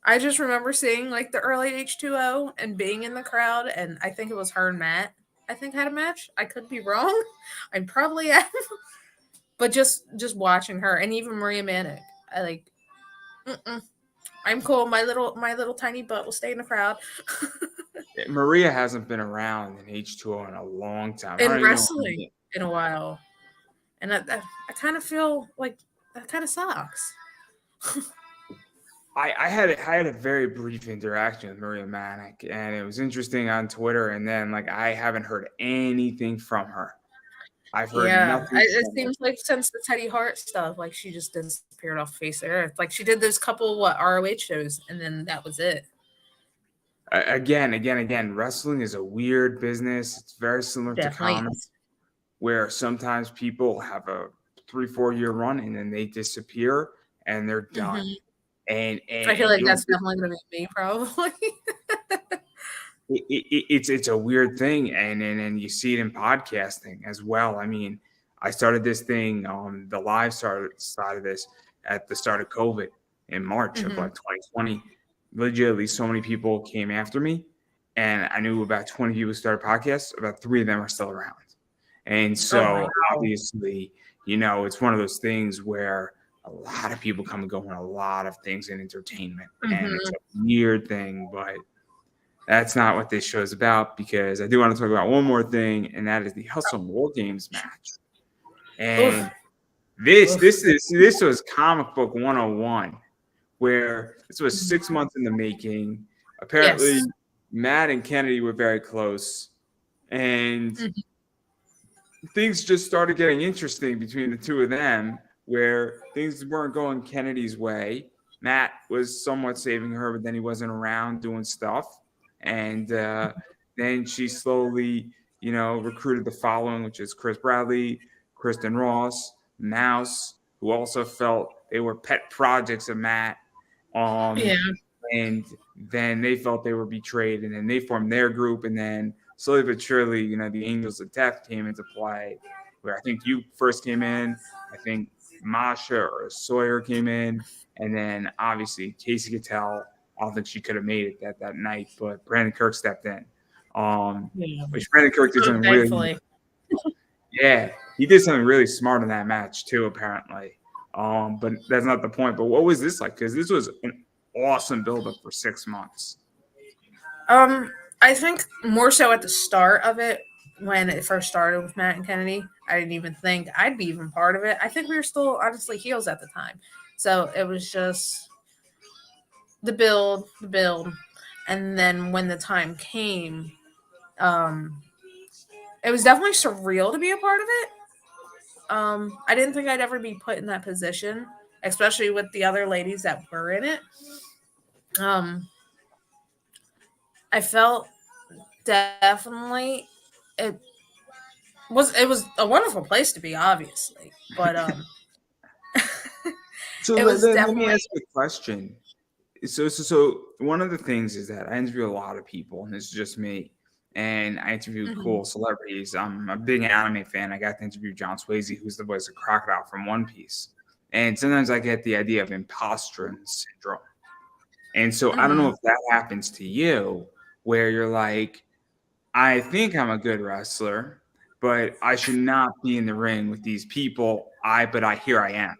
I just remember seeing like the early H2O and being in the crowd, and I think it was her and Matt. I think had a match. I could be wrong. I probably am, but just watching her and even Maria Manic, I like. Mm-mm. I'm cool. My little tiny butt will stay in the crowd. Maria hasn't been around in H2O in a long time. I In don't even know. wrestling in a while, and I kind of feel like that kind of sucks. I had a very brief interaction with Maria Manic, and it was interesting on Twitter. And then I haven't heard anything from her. I've heard Yeah, nothing it from her. seems like since the Teddy Hart stuff, like she just disappeared off the face of the earth. Like she did those couple ROH shows, and then that was it. Again, wrestling is a weird business. It's very similar to Definitely comics, is. where sometimes people have a 3-4 year run and then they disappear and they're done. Hmm. And I feel and like you don't that's definitely going to be me, probably. it's a weird thing, and you see it in podcasting as well. I mean, I started this thing on the live side of this at the start of COVID in March of Hmm. 2020. Legitimately, so many people came after me, and I knew about 20 people started podcasts. About 3 of them are still around, and Oh so wow. obviously, it's one of those things where a lot of people come and go on a lot of things in entertainment, and it's Hmm. a weird thing, but that's not what this show is about, because I do want to talk about one more thing, and that is the Hustle and War Games match. Oof. And this Oof. this is this was comic book 101, where this was Mhm. 6 months in the making. Apparently, Yes. Matt and Kennedy were very close, and Mhm. things just started getting interesting between the two of them, where things weren't going Kennedy's way. Matt was somewhat saving her, but then he wasn't around doing stuff. And then she slowly, recruited the following, which is Chris Bradley, Kristen Ross, Mouse, who also felt they were pet projects of Matt. Yeah. And then they felt they were betrayed, and then they formed their group, and then slowly but surely, the Angels of Death came into play, where I think you first came in, I think Masha or Sawyer came in, and then obviously Casey Cattell. I don't think she could have made it that night, but Brandon Kirk stepped in. Yeah. Which Brandon Kirk did So something really, thankfully. yeah, he did something really smart in that match too, apparently. But that's not the point. But what was this like? Because this was an awesome buildup for 6 months. I think more so at the start of it, when it first started with Matt and Kennedy, I didn't even think I'd be even part of it. I think we were still honestly heels at the time. So it was just the build, and then when the time came, it was definitely surreal to be a part of it. I didn't think I'd ever be put in that position, especially with the other ladies that were in it. I felt definitely it was a wonderful place to be, obviously, but So it let, was let, let me definitely ask you a question. So one of the things is that I interview a lot of people, and it's just me. And I interview Mhm. cool celebrities. I'm a big anime fan. I got to interview John Swayze, who's the voice of Crocodile from One Piece. And sometimes I get the idea of imposter syndrome. And so I don't know Mhm. if that happens to you, where you're like, I think I'm a good wrestler, but I should not be in the ring with these people. But here I am.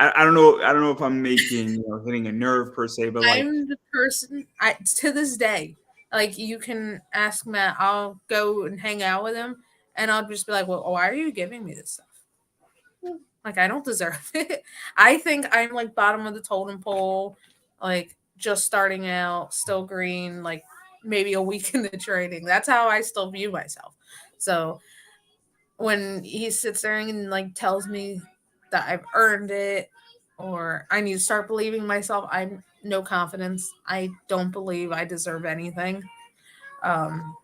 I don't know. I don't know if I'm making, hitting a nerve per se, but like, I'm the person I to this day. Like, you can ask Matt, I'll go and hang out with him, and I'll just be like, "Well, why are you giving me this stuff? Like, I don't deserve it." I think I'm like bottom of the totem pole, like just starting out, still green, like maybe a week in the training. That's how I still view myself. So when he sits there and like tells me that I've earned it, or I need to start believing myself, I'm no confidence. I don't believe I deserve anything. Um,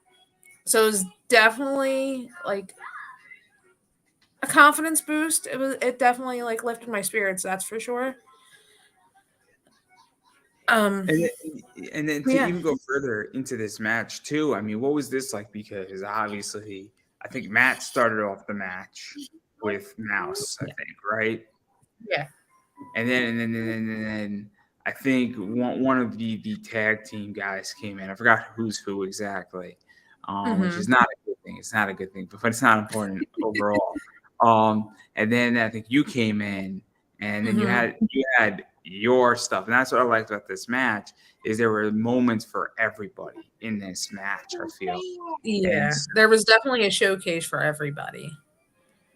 so it was definitely like a confidence boost. It definitely like lifted my spirits, that's for sure. Um, and then to yeah. even go further into this match too. I mean, what was this like? Because obviously, I think Matt started off the match with Mouse. I Yeah. think, right? Yeah. And then I think one of the tag team guys came in. I forgot who's who exactly, which is Hmm. not a good thing. It's not a good thing, but it's not important overall. And then I think you came in, and then you Hmm. had your stuff, and that's what I liked about this match is there were moments for everybody in this match. I feel, and Yeah. There was definitely a showcase for everybody.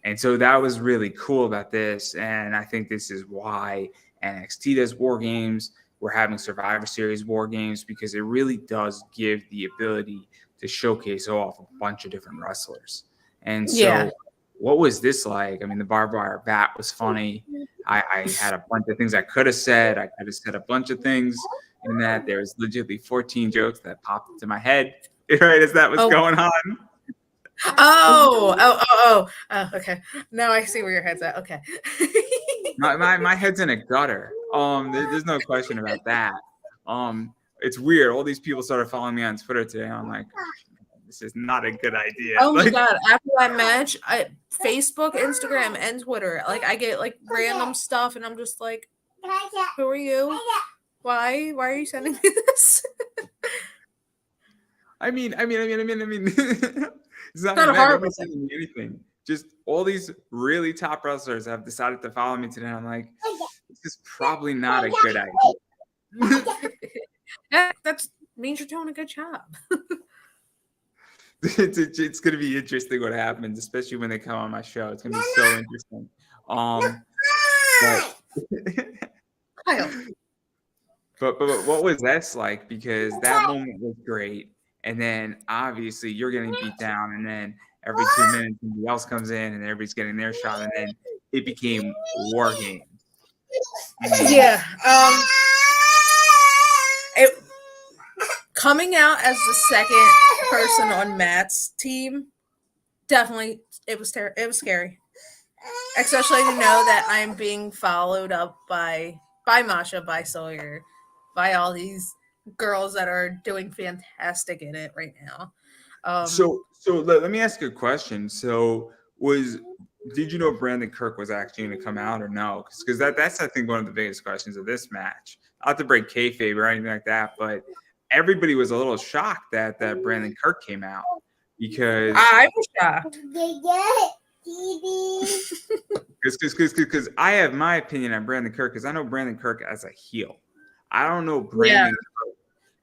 And so that was really cool about this. And I think this is why NXT does war games. We're having Survivor Series war games because it really does give the ability to showcase off a bunch of different wrestlers. And Yeah. so, what was this like? I mean, the barbed wire bat was funny. I had a bunch of things I could have said. I could have said a bunch of things in that. There was legitimately 14 jokes that popped into my head right as that was Oh, going on. Okay. Now I see where your head's at. Okay. My head's in a gutter. There's no question about that. It's weird. All these people started following me on Twitter today. And I'm like, this is not a good idea. Oh my Like, god! After that match, Facebook, Instagram, and Twitter, like I get like random stuff, and I'm just like, "Who are you? Why? Why are you sending me this?" I mean, it's not Not even a that. horrible Nobody's thing. sending me anything. Just all these really top wrestlers have decided to follow me today. I'm like, this is probably not a good idea. That means you're doing a good job. It's going to be interesting what happens, especially when they come on my show. It's going to be so interesting. But Kyle. but what was that like? Because that moment was great, and then obviously you're getting beat down, and then every 2 minutes somebody else comes in, and everybody's getting their shot, and then it became war games. And Yeah. It, coming out as the second person on Matt's team, definitely it was scary. especially to know that I'm being followed up by Masha, by Sawyer, by all these girls that are doing fantastic in it right now. So let me ask you a question. So was did you know Brandon Kirk was actually going to come out or no? Because that's I think one of the biggest questions of this match. Not to break kayfabe or anything like that, but everybody was a little shocked that Brandon Kirk came out because I was shocked. because I have my opinion on Brandon Kirk because I know Brandon Kirk as a heel. I don't know Yeah. Brandon Kirk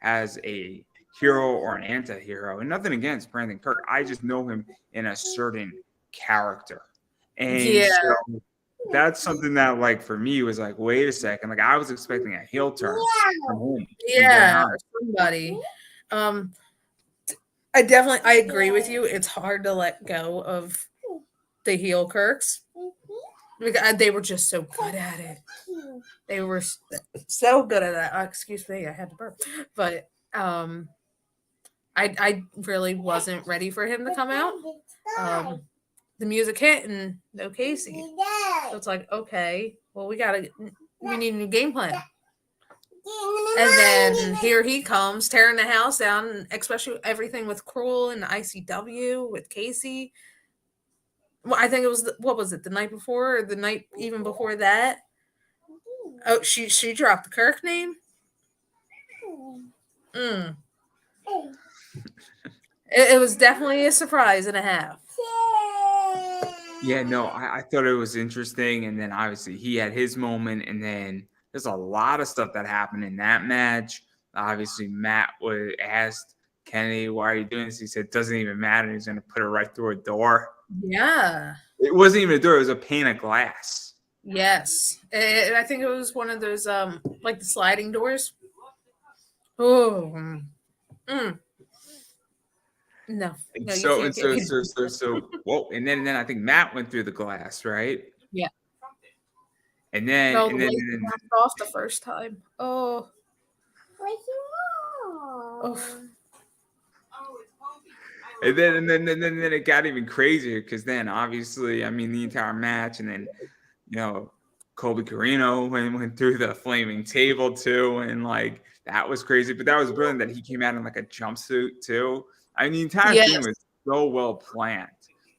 as a hero or an anti-hero. And nothing against Brandon Kirk. I just know him in a certain character. And Yeah. so that's something that, like, for me was like, wait a second. Like, I was expecting a heel turn from him. to be very Yeah, honest. somebody. I agree with you. It's hard to let go of the heel Kirks because they were just so good at it. They were so good at that. Excuse me, I had to burp. But I really wasn't ready for him to come out. The music hit and no Casey. So it's like, okay, well we need a new game plan. And then here he comes, tearing the house down, especially everything with Cruel and ICW with Casey. Well, I think it was what was it, the night before or the night even before that? Oh, she dropped the Kirk name. It was definitely a surprise and a half. Yeah, no, I thought it was interesting. And then obviously he had his moment. And then there's a lot of stuff that happened in that match. Obviously, Matt was asked Kennedy, why are you doing this? He said, it doesn't even matter. He's going to put it right through a door. Yeah. It wasn't even a door. It was a pane of glass. Yes. I think it was one of those, like the sliding doors. Oh. No, you So can't and get so me. so so so whoa, and then I think Matt went through the glass, right? Yeah. And then No, the and way then he and then bounced off the first time. Oh. Oh. and then it got even crazier because then obviously, I mean, the entire match, and then Colby Carino went through the flaming table too, and like that was crazy. But that was brilliant that he came out in like a jumpsuit too. I mean, the entire thing Yes. was so well planned.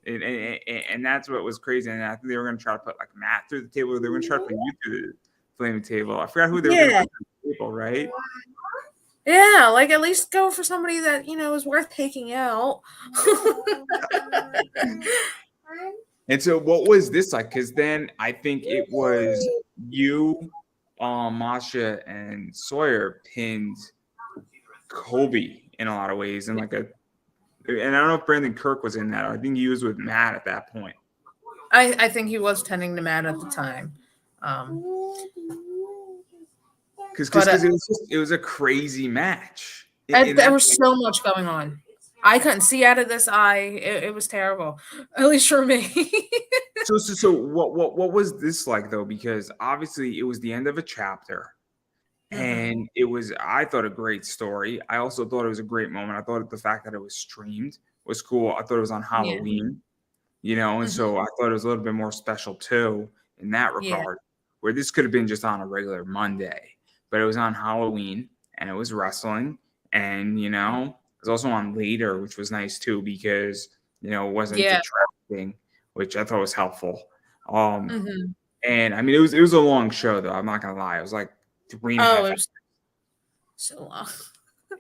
And that's what was crazy. And I think they were going to try to put like Matt through the table. They were going to try to put you through the flaming table. I forgot who they were going to Yeah. put through the table, right? Yeah, like at least go for somebody that, is worth taking out. And so what was this like? Because then I think it was you, Masha, and Sawyer pinned Kobe in a lot of ways. And and I don't know if Brandon Kirk was in that. I think he was with Matt at that point. I think he was tending to Matt at the time. Because it was a crazy match. There was so much going on. I couldn't see out of this eye. It was terrible, at least for me. So what was this like though? Because obviously it was the end of a chapter, and it was, I thought, a great story. I also thought it was a great moment. I thought the fact that it was streamed was cool. I thought it was on Halloween, and so I thought it was a little bit more special too in that regard. Where this could have been just on a regular Monday, but it was on Halloween and it was wrestling, and it was also on later, which was nice too because it wasn't detracting, which I thought was helpful. And I mean, it was a long show though. I'm not gonna lie, it was like 3.5 hours. It was so long.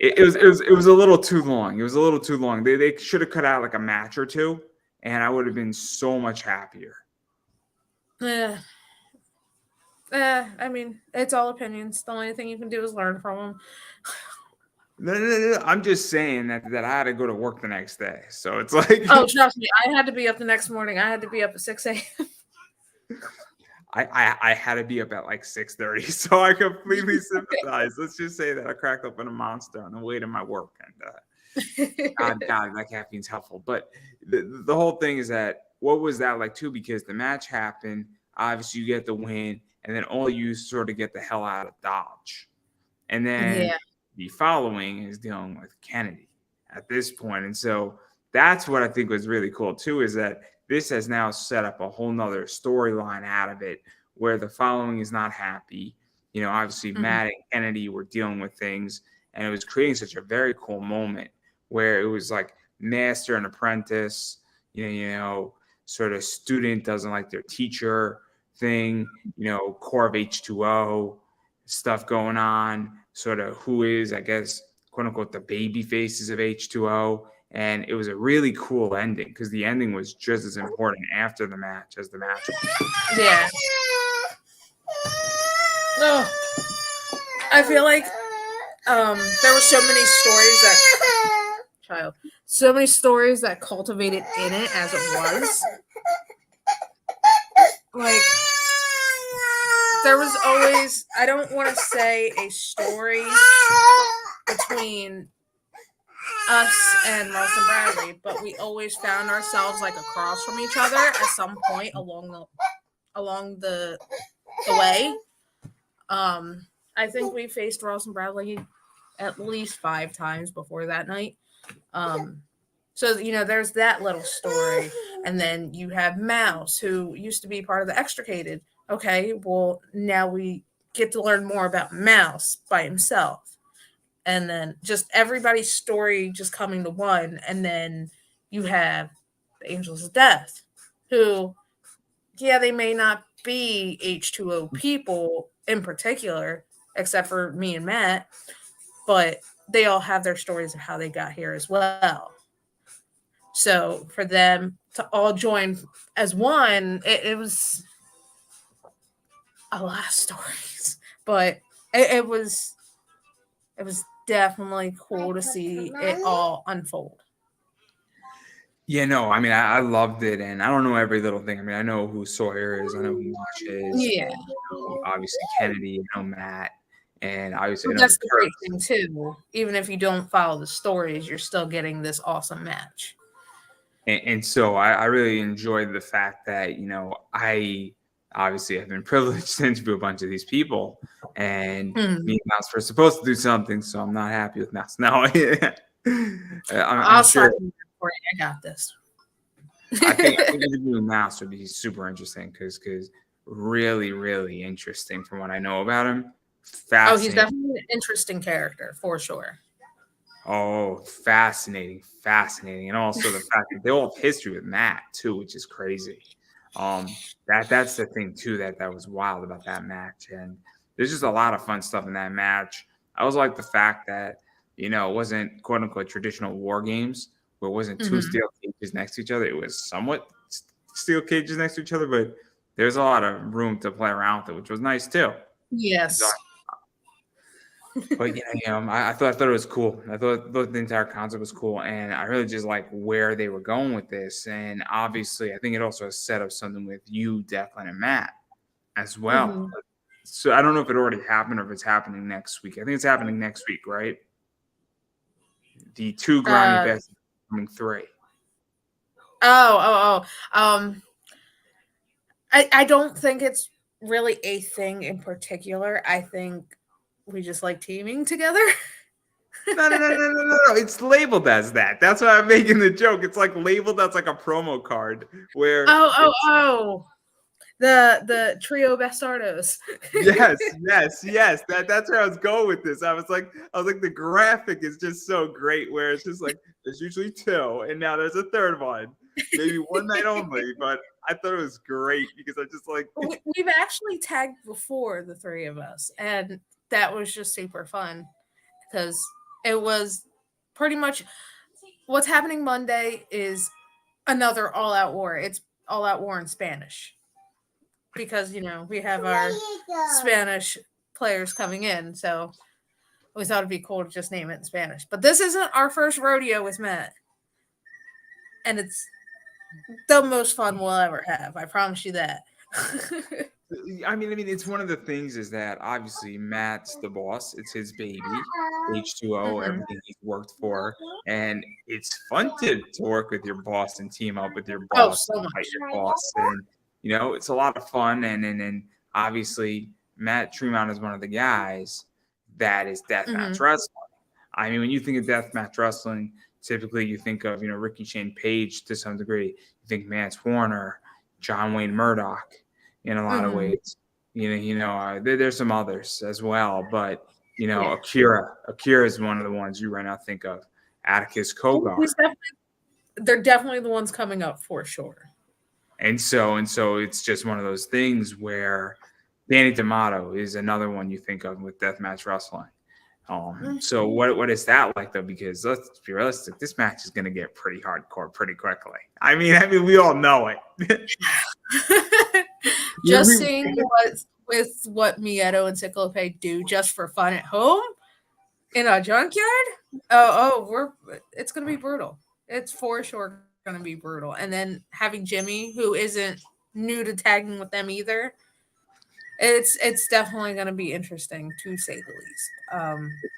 It was a little too long. It was a little too long. They should have cut out like a match or two, and I would have been so much happier. I mean, it's all opinions. The only thing you can do is learn from them. No. I'm just saying that I had to go to work the next day. So it's like, oh, trust me, I had to be up the next morning. I had to be up at 6 a.m. I had to be up at like 6:30, so I completely sympathize. Let's just say that I cracked up in a monster on the way to my work, and God, that caffeine's helpful. But the whole thing is that, what was that like too? Because the match happened, obviously you get the win, and then all you sort of get the hell out of Dodge, and then the following is dealing with Kennedy at this point, and so that's what I think was really cool too, is that this has now set up a whole nother storyline out of it where the following is not happy. Obviously Matt and Kennedy were dealing with things, and it was creating such a very cool moment where it was like master and apprentice, sort of student doesn't like their teacher thing, core of H2O stuff going on, sort of who is, I guess, quote unquote, the baby faces of H2O. And it was a really cool ending because the ending was just as important after the match as the match. Yeah. Oh, I feel like there were so many stories that cultivated in it as it was. Like, there was always, I don't want to say a story between us and Ross and Bradley, but we always found ourselves like across from each other at some point along the way. I think we faced Ross and Bradley at least 5 times before that night. So, there's that little story. And then you have Mouse, who used to be part of the Extricated. Okay, well, now we get to learn more about Mouse by himself. And then just everybody's story just coming to one. And then you have the Angels of Death, who, yeah, they may not be H2O people in particular, except for me and Matt, but they all have their stories of how they got here as well. So for them to all join as one, it was a lot of stories, but it was definitely cool to see it all unfold. Yeah, no, I mean, I loved it, and I don't know every little thing. I mean, I know who Sawyer is, I know who Mosh is. Yeah, Obviously Kennedy, I know Matt, and obviously that's the great thing too. Even if you don't follow the stories, you're still getting this awesome match. And so I really enjoyed the fact that, I obviously have been privileged to interview a bunch of these people, and me and Mouse were supposed to do something, so I'm not happy with Mouse. No, I'll sure. For you. I got this. I think interviewing Mouse would be super interesting because really, really interesting from what I know about him. Oh, he's definitely an interesting character for sure. Oh, fascinating. And also the fact that they all have history with Matt too, which is crazy. That's the thing too that was wild about that match. And there's just a lot of fun stuff in that match. I also like the fact that, it wasn't quote unquote traditional war games where it wasn't two steel cages next to each other. It was somewhat steel cages next to each other, but there's a lot of room to play around with it, which was nice too. Yes. But I thought it was cool. I thought the entire concept was cool, and I really just like where they were going with this. And obviously, I think it also has set up something with you, Declan, and Matt as well. So I don't know if it already happened or if it's happening next week. I think it's happening next week, right? The 2 Grammy Best coming 3. I don't think it's really a thing in particular. I think we just like teaming together. No. It's labeled as that. That's why I'm making the joke. It's like labeled as like a promo card where the trio bastardos. yes. That's where I was going with this. I was like, the graphic is just so great where it's just like there's usually 2, and now there's a 3rd one. Maybe one night only, but I thought it was great because I just like we've actually tagged before, the 3 of us, and that was just super fun because it was pretty much what's happening Monday is another all-out war. It's all-out war in Spanish because, we have our Spanish players coming in. So we thought it'd be cool to just name it in Spanish. But this isn't our first rodeo with Matt. And it's the most fun we'll ever have. I promise you that. I mean, it's one of the things is that obviously Matt's the boss. It's his baby, H2O, everything he's worked for. And it's fun to work with your boss and team up with your boss, so much. fight your boss. And, it's a lot of fun. And obviously Matt Tremont is one of the guys that is deathmatch wrestling. I mean, when you think of deathmatch wrestling, typically you think of, Ricky Shane Page to some degree. You think Mance Warner, John Wayne Murdoch in a lot of ways. There's some others as well, but Akira is one of the ones you right now think of. Atticus Kogar. They're definitely the ones coming up for sure. And so it's just one of those things where Danny D'Amato is another one you think of with deathmatch wrestling. So what is that like though? Because let's be realistic, this match is going to get pretty hardcore pretty quickly. I mean, we all know it. Just seeing what Miedo and Cyclope do just for fun at home in a junkyard. It's going to be brutal. It's for sure going to be brutal. And then having Jimmy, who isn't new to tagging with them either, it's definitely going to be interesting to say the least.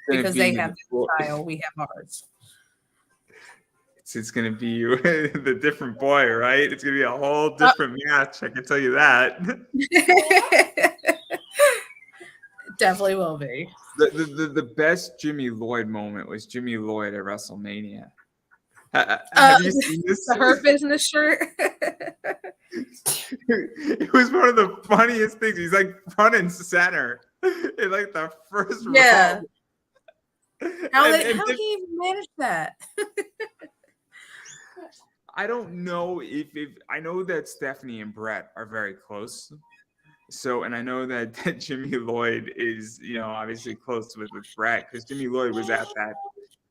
Because they have their style, we have ours. It's going to be the different boy, right? It's going to be a whole different match. I can tell you that. Definitely will be. The best Jimmy Lloyd moment was Jimmy Lloyd at WrestleMania. Have you seen this? The Hurt Business shirt. It was one of the funniest things. He's like front and center in like the first row. How he even managed that? I don't know if I know that Stephanie and Brett are very close. So, and I know that Jimmy Lloyd is, obviously close with Brett because Jimmy Lloyd was at that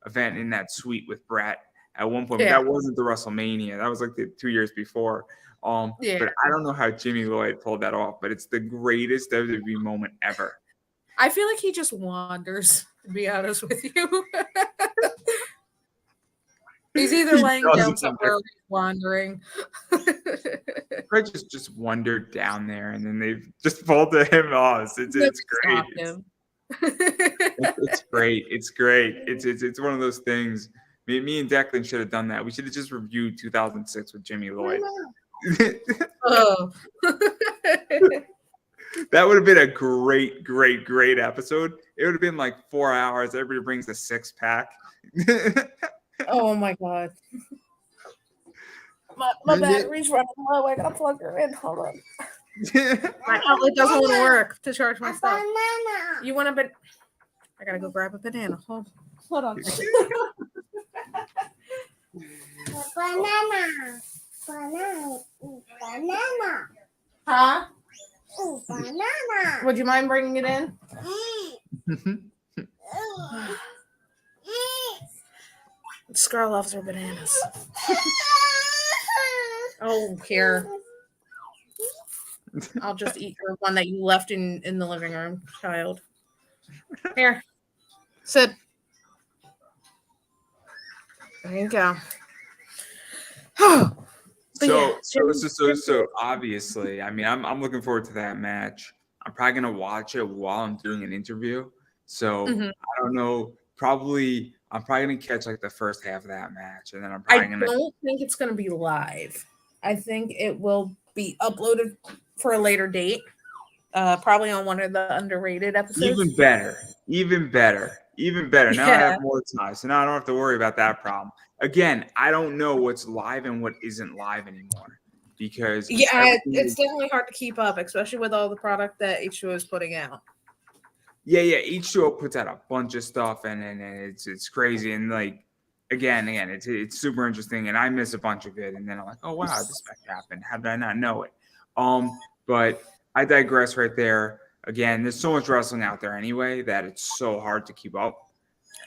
event in that suite with Brett at one point. Yeah. But that wasn't the WrestleMania. That was like the 2 years before. But I don't know how Jimmy Lloyd pulled that off, but it's the greatest WWE moment ever. I feel like he just wanders, to be honest with you. He's either laying down somewhere or he's wandering. Brett just wandered down there, and then they just pulled him off. It's great. It's great. It's great. It's one of those things. Me and Declan should have done that. We should have just reviewed 2006 with Jimmy Lloyd. Oh. That would have been a great episode. It would have been like 4 hours. Everybody brings a 6-pack. Oh my god. My battery's running low. I gotta plug her in. Hold on. My outlet doesn't want to work to charge my stuff. Banana. You want a banana? I gotta go grab a banana. Hold on. Banana. Huh? Ooh, banana. Would you mind bringing it in? This girl loves her bananas. Oh, here. I'll just eat your one that you left in the living room, child. Here. Sit. There you go. So obviously, I mean, I'm looking forward to that match. I'm probably gonna watch it while I'm doing an interview. So I don't know. I'm probably gonna catch like the first half of that match, and then I don't think it's gonna be live. I think it will be uploaded for a later date, probably on one of the underrated episodes. Even better. Now I have more time, so now I don't have to worry about that problem. Again, I don't know what's live and what isn't live anymore because it's definitely hard to keep up, especially with all the product that H2O is putting out. Yeah. Each show puts out a bunch of stuff, and it's crazy. And like again, it's super interesting. And I miss a bunch of it, and then I'm like, oh wow, this back happened. How did I not know it? But I digress right there. Again, there's so much wrestling out there anyway that it's so hard to keep up,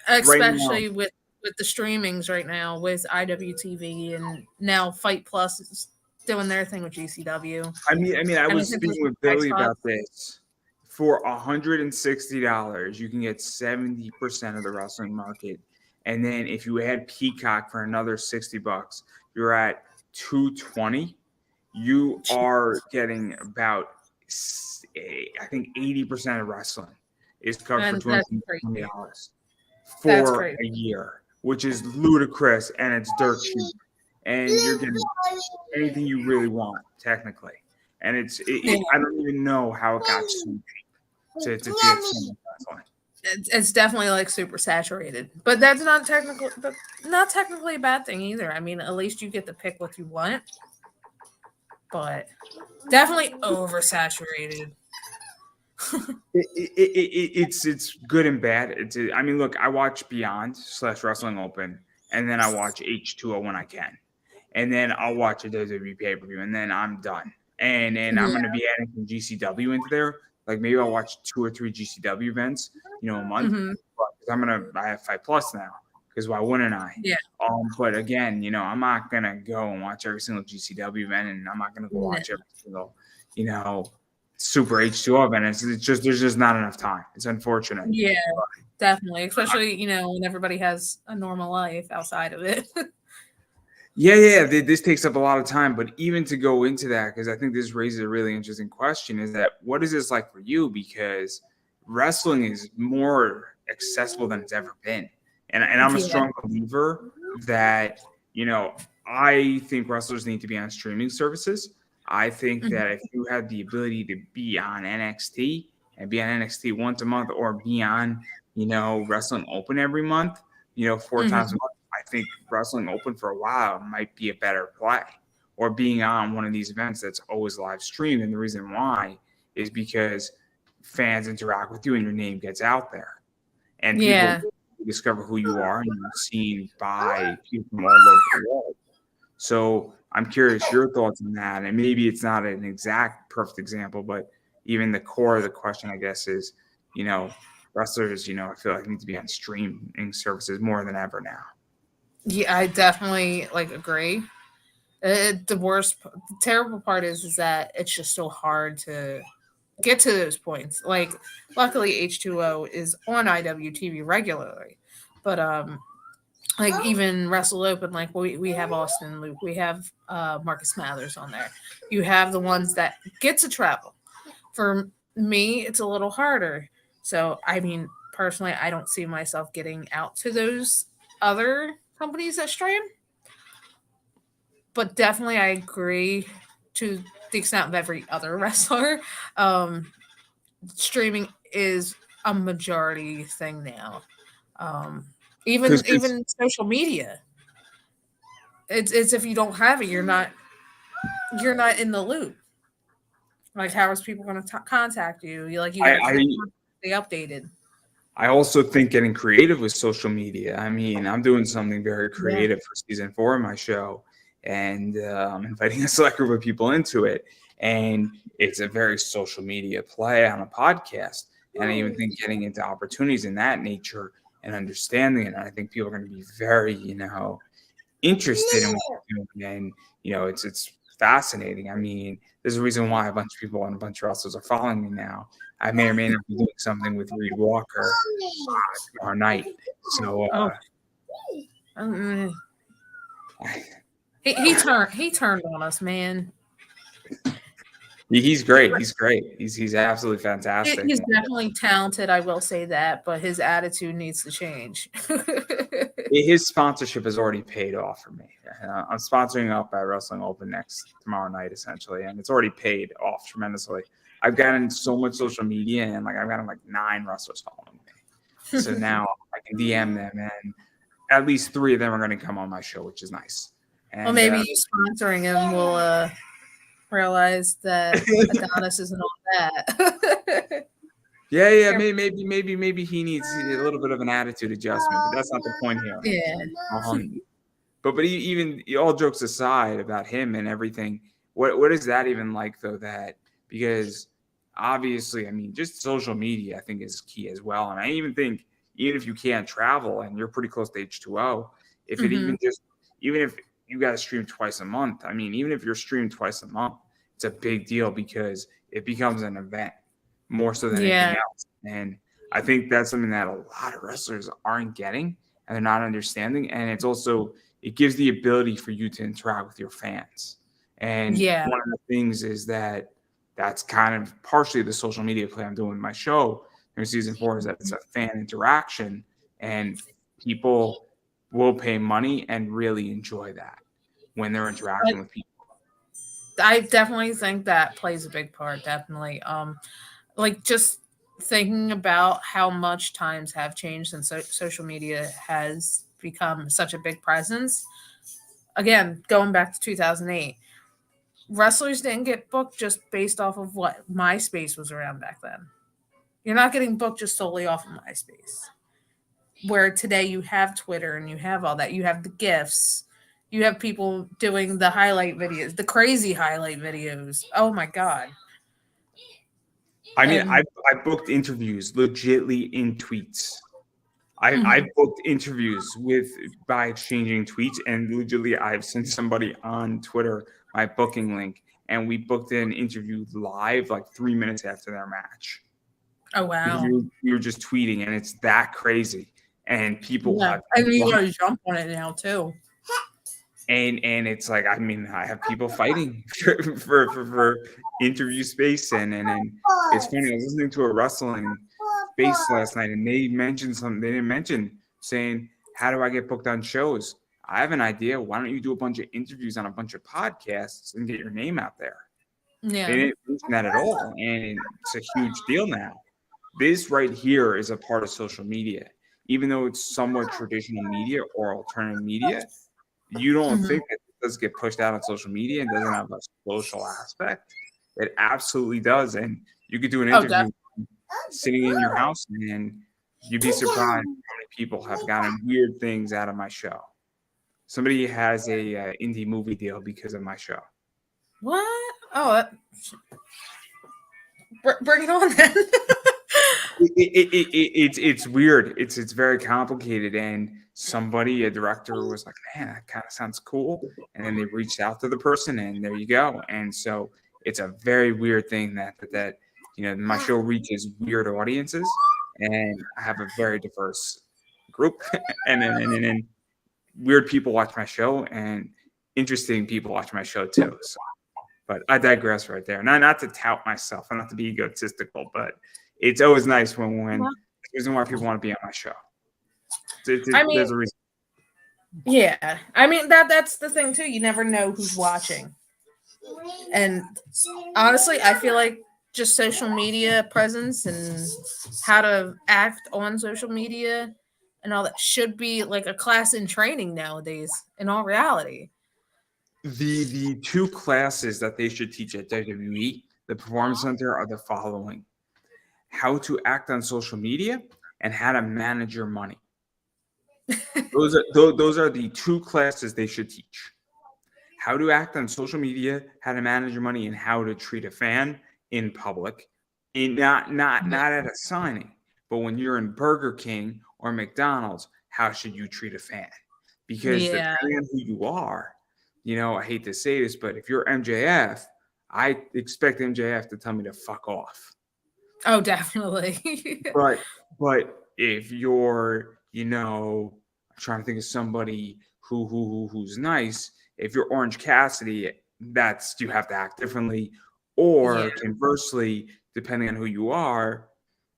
especially with the streamings right now with IWTV and now Fight Plus is doing their thing with GCW. I mean, I was speaking with Billy about this. For $160, you can get 70% of the wrestling market. And then if you add Peacock for another $60, you're at $220. You are getting about, I think, 80% of wrestling is covered for $220 for a year, which is ludicrous, and it's dirt cheap. And you're getting anything you really want, technically. And I don't even know how it got so cheap to do wrestling. it's definitely like super saturated, but that's not technically a bad thing either. I mean, at least you get to pick what you want, but definitely oversaturated. It's good and bad. I mean, look, I watch Beyond / Wrestling Open, and then I watch H2O when I can, and then I'll watch a WWE pay per view, and then I'm done. And I'm Yeah. going to be adding some GCW into there. Like maybe I'll watch 2 or 3 GCW events, a month. Hmm. I have Fight Plus now because why wouldn't I? Yeah. But again, I'm not gonna go and watch every single GCW event, and I'm not gonna go watch every single, Super H2O event. It's just there's just not enough time. It's unfortunate. Yeah, definitely. Especially, when everybody has a normal life outside of it. Yeah. This takes up a lot of time, but even to go into that, because I think this raises a really interesting question: is that what is this like for you? Because wrestling is more accessible than it's ever been, and I'm a Yeah. strong believer that I think wrestlers need to be on streaming services. I think that if you had the ability to be on NXT and be on NXT once a month, or be on Wrestling Open every month, 4 times a month. I think Wrestling Open for a while might be a better play, or being on one of these events that's always live streamed. And the reason why is because fans interact with you and your name gets out there, and Yeah. people discover who you are, and you're seen by people from all over the world. So I'm curious your thoughts on that. And maybe it's not an exact perfect example, but even the core of the question, I guess, is, wrestlers, I feel like need to be on streaming services more than ever now. Yeah, I definitely agree. The terrible part is that it's just so hard to get to those points. Like, luckily H2O is on IWTV regularly, but even Wrestle Open, like we have Austin Luke, we have Marcus Mathers on there. You have the ones that get to travel. For me, it's a little harder. So I mean, personally, I don't see myself getting out to those other companies that stream. But definitely, I agree to the extent of every other wrestler. Streaming is a majority thing now. Um, even 'Cause social media. It's if you don't have it, you're not in the loop. Like, how is people going to contact you? You got to I, stay updated. I also think getting creative with social media. I mean, I'm doing something very creative for season 4 of my show, and I'm inviting a select group of people into it. And it's a very social media play on a podcast. And I even think getting into opportunities in that nature and understanding it. And I think people are going to be very, interested in what you're doing. And, it's fascinating. I mean, there's a reason why a bunch of people and a bunch of wrestlers are following me now. I may or may not be doing something with Reed Walker tomorrow night. So He turned on us, man. he's great. He's great. He's absolutely fantastic. He's definitely talented, I will say that, but his attitude needs to change. His sponsorship has already paid off for me. I'm sponsoring up at Wrestling Open tomorrow night, essentially, and it's already paid off tremendously. I've gotten so much social media, and I've gotten 9 wrestlers following me. So now I can DM them, and at least 3 of them are going to come on my show, which is nice. And, Well, maybe you sponsoring him will realize that Adonis isn't all that. Yeah. Maybe he needs a little bit of an attitude adjustment, but that's not the point here. Yeah. But even all jokes aside about him and everything, what is that even like though? That because obviously, I mean, just social media I think is key as well. And I even think even if you can't travel and you're pretty close to H2O, if it even if you got to stream twice a month, I mean, even if you're streamed twice a month, it's a big deal because it becomes an event more so than anything else. And I think that's something that a lot of wrestlers aren't getting and they're not understanding. And it's also, it gives the ability for you to interact with your fans. And one of the things is that's kind of partially the social media play I'm doing with my show in season 4 is that it's a fan interaction and people will pay money and really enjoy that when they're interacting with people. I definitely think that plays a big part. Definitely. Just thinking about how much times have changed and social media has become such a big presence. Again, going back to 2008, wrestlers didn't get booked just based off of what MySpace was around back then. You're not getting booked just solely off of MySpace. Where today you have Twitter and you have all that. You have the GIFs. You have people doing the highlight videos, the crazy highlight videos. Oh my God. I mean, And- I booked interviews legitly in tweets. I booked interviews by exchanging tweets, and legitly I've sent somebody on Twitter my booking link, and we booked an interview live like 3 minutes after their match. Oh wow. We were just tweeting, and it's that crazy. And people Yeah. have, And you gotta jump on it now too. and it's like, I mean, I have people fighting for interview space, and it's funny. I was listening to a wrestling space last night, and they mentioned something they didn't mention, saying, "How do I get booked on shows? I have an idea. Why don't you do a bunch of interviews on a bunch of podcasts and get your name out there?" Yeah. They didn't mention that at all, and it's a huge deal now. This right here is a part of social media, even though it's somewhat traditional media or alternative media. You don't Mhm. think that it does get pushed out on social media and doesn't have a social aspect? It absolutely does, and you could do an interview sitting in your house, and you'd be surprised how many people have gotten weird things out of my show. Somebody has a indie movie deal because of my show. What? Oh, bring it on then. It's weird. It's very complicated, and a director was like, "Man, that kind of sounds cool," and then they reached out to the person, and there you go. And so it's a very weird thing that my show reaches weird audiences, and I have a very diverse group, and then weird people watch my show, and interesting people watch my show too. So, but I digress right there. Not to tout myself, and not to be egotistical, but it's always nice when the reason why people want to be on my show. There's a reason. Yeah, I mean that's the thing too. You never know who's watching, and honestly, I feel like just social media presence and how to act on social media and all that should be like a class in training nowadays. In all reality, The two classes that they should teach at WWE, the Performance Center, are the following: how to act on social media and how to manage your money. Those are the two classes they should teach: how to act on social media, how to manage your money, and how to treat a fan in public. And not at a signing, but when you're in Burger King or McDonald's, how should you treat a fan? Because depending on who you are, I hate to say this, but if you're MJF, I expect MJF to tell me to fuck off. Oh, definitely. But if you're, I'm trying to think of somebody who's nice. If you're Orange Cassidy, you have to act differently. Or conversely, depending on who you are,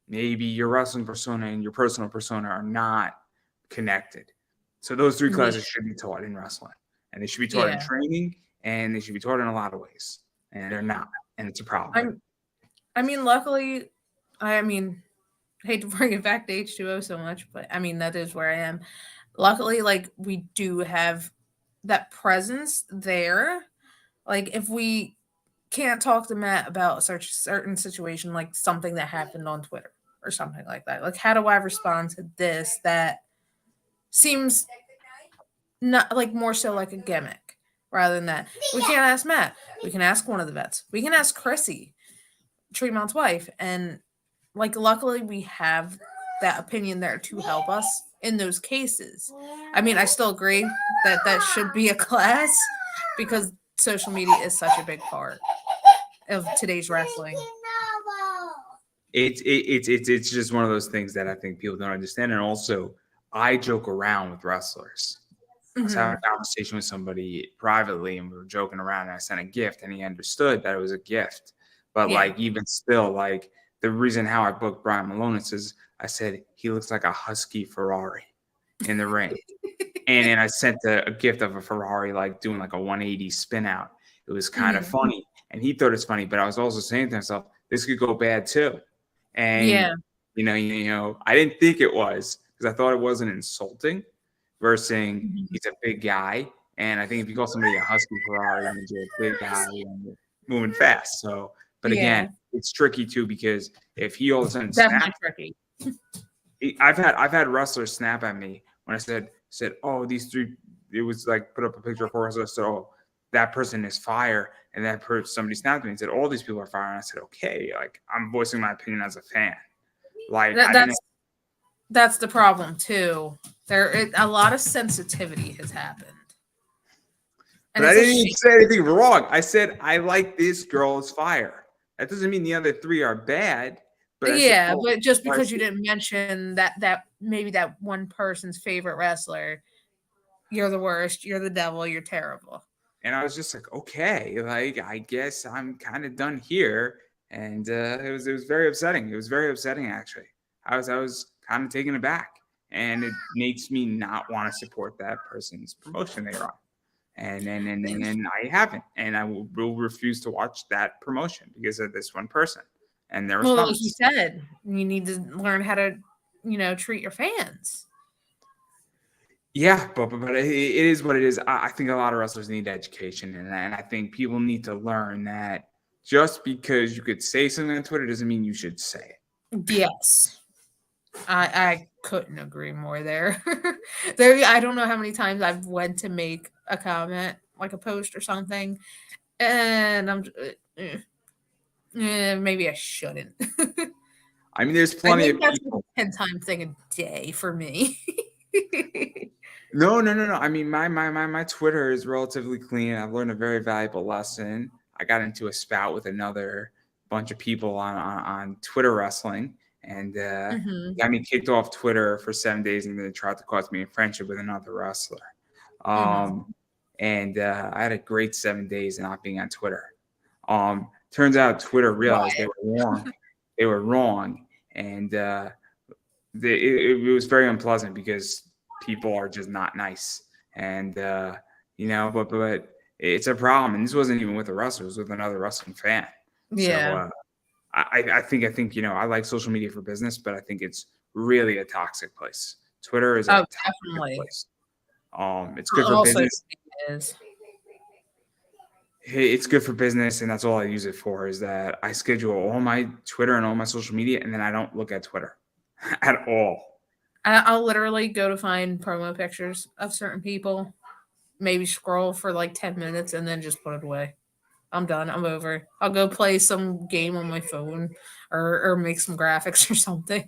maybe your wrestling persona and your personal persona are not connected. So those three classes should be taught in wrestling, and they should be taught in training, and they should be taught in a lot of ways, and they're not, and it's a problem. Luckily, I hate to bring it back to H2O so much, but that is where I am. Luckily, like, we do have that presence there. Like, if we can't talk to Matt about such certain situation, like something that happened on Twitter or something like that, like, how do I respond to this that seems not like more so like a gimmick rather than that? We can't ask Matt. We can ask one of the vets. We can ask Chrissy, Tremont's wife, and like, luckily we have that opinion there to help us in those cases. I still agree that should be a class because social media is such a big part of today's wrestling. It's just one of those things that I think people don't understand. And also, I joke around with wrestlers. I was having a conversation with somebody privately, and we were joking around, and I sent a gift, and he understood that it was a gift. But like, even still, like, the reason how I booked Brian Malone is I said he looks like a husky Ferrari in the ring. And then I sent a gift of a Ferrari, like doing like a 180 spin out. It was kind of funny. And he thought it's funny, but I was also saying to myself, this could go bad too. And Yeah. I didn't think it was because I thought it wasn't insulting versus Mhm. he's a big guy. And I think if you call somebody a husky Ferrari, it means you're a big guy and moving fast. So, but again, Yeah. it's tricky too because if he all of a sudden Definitely snaps, tricky. I've had wrestlers snap at me when I said, oh, these three. It was like put up a picture of four wrestlers. I said, oh, that person is fire, and that somebody snapped at me and said, all these people are fire, and I said, okay, like I'm voicing my opinion as a fan. Like I didn't. That's the problem too. A lot of sensitivity has happened, and But I it's a didn't even shame. say anything wrong. I said I like this girl's fire. That doesn't mean the other three are bad. But I said, Yeah, oh, but just I because you see. didn't mention that maybe that one person's favorite wrestler, you're the worst. You're the devil. You're terrible. And I was just like, okay, like I guess I'm kind of done here. And it was very upsetting. It was very upsetting actually. I was kind of taken aback, and it makes me not want to support that person's promotion they're on. And I haven't, and I will refuse to watch that promotion because of this one person and their Well, like you response. said, you need to learn how to, treat your fans. Yeah, but it is what it is. I think a lot of wrestlers need education, and I think people need to learn that just because you could say something on Twitter doesn't mean you should say it. Yes. I couldn't agree more there. I don't know how many times I've went to make a comment, like a post or something, and maybe I shouldn't. I mean, there's I plenty think of that's like people. a 10-time thing a day for me. No, no, no, no. I mean, my Twitter is relatively clean. I've learned a very valuable lesson. I got into a spout with another bunch of people on Twitter wrestling, and Mhm, got me kicked off Twitter for 7 days, and then tried to cost me a friendship with another wrestler. mhm. Um, and I had a great 7 days not being on Twitter. Turns out Twitter realized they Why? were wrong. They were wrong, and it was very unpleasant because people are just not nice, and but it's a problem. And this wasn't even with a wrestler; it was with another wrestling fan. So Yeah. I think I like social media for business, but I think it's really a toxic place. Twitter is a Oh, toxic definitely. place. It's good for Also, business. is. Hey, it's good for business, and that's all I use it for. Is that I schedule all my Twitter and all my social media, and then I don't look at Twitter at all. I'll literally go to find promo pictures of certain people, maybe scroll for like 10 minutes, and then just put it away. I'm done. I'm over. I'll go play some game on my phone or make some graphics or something.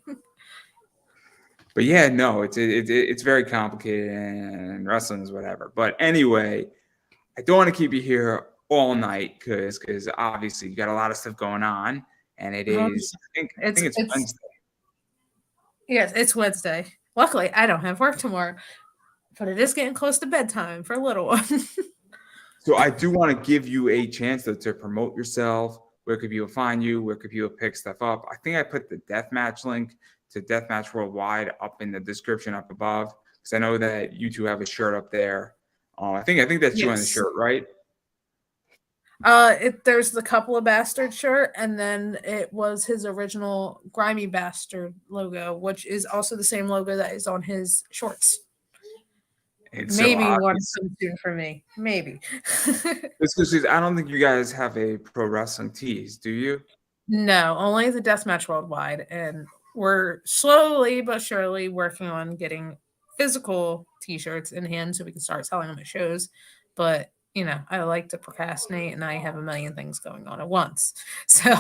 But yeah, no, it's very complicated, and wrestling is whatever. But anyway, I don't want to keep you here all night because obviously you got a lot of stuff going on, and it Oh, is I think It's it's it's Wednesday. yes, it's Wednesday. Luckily, I don't have work tomorrow, but it is getting close to bedtime for a little one. So I do want to give you a chance to promote yourself. Where could people find you? Where could people pick stuff up? I think I put the deathmatch link to Deathmatch Worldwide up in the description up above because I know that you two have a shirt up there. I think that's you on the Yes. shirt, right? There's the couple of bastard shirt, and then it was his original grimy bastard logo, which is also the same logo that is on his shorts. And so Maybe one obviously, comes soon for me. Maybe. it's because I don't think you guys have a pro wrestling tees, do you? No, only the deathmatch worldwide, and we're slowly but surely working on getting physical T-shirts in hand so we can start selling them at shows. But I like to procrastinate, and I have a million things going on at once. So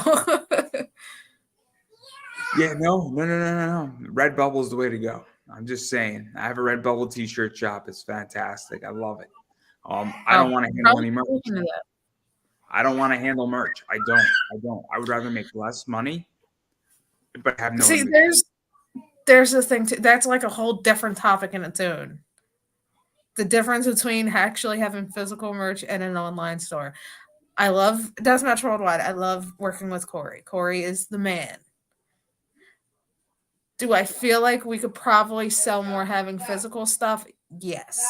Yeah, no, no, no, no, no, no. Redbubble is the way to go. I'm just saying. I have a Redbubble t-shirt shop. It's fantastic. I love it. I I'll don't want to handle probably any merch. look into that. I don't want to handle merch. I don't. I don't. I would rather make less money, but have no See, inventory. there's this thing too. That's like a whole different topic in its own. The difference between actually having physical merch and an online store. I love Deathmatch Worldwide. I love working with Corey. Corey is the man. Do I feel like we could probably sell more having physical stuff? Yes.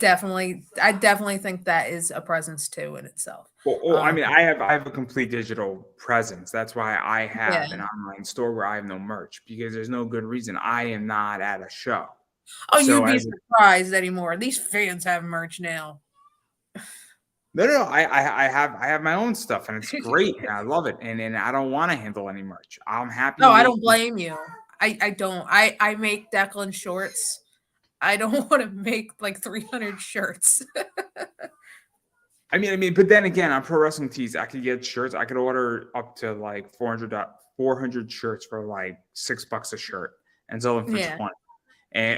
definitely, I definitely think that is a presence too in itself. I mean, I have a complete digital presence. That's why I Yeah. have an online store where I have no merch, because there's no good reason. I am not at a show. Oh, So you'd be as a, surprised anymore. These fans have merch now. no, I have my own stuff, and it's great, and I love it, and I don't want to handle any merch. I'm happy. No, I don't blame you. I don't. I make Declan shorts. I don't want to make like 300 shirts. I mean, but then again, on Pro Wrestling Tees, I could get shirts. I could order up to like 400 shirts for like $6 a shirt and sell them for Yeah. 20.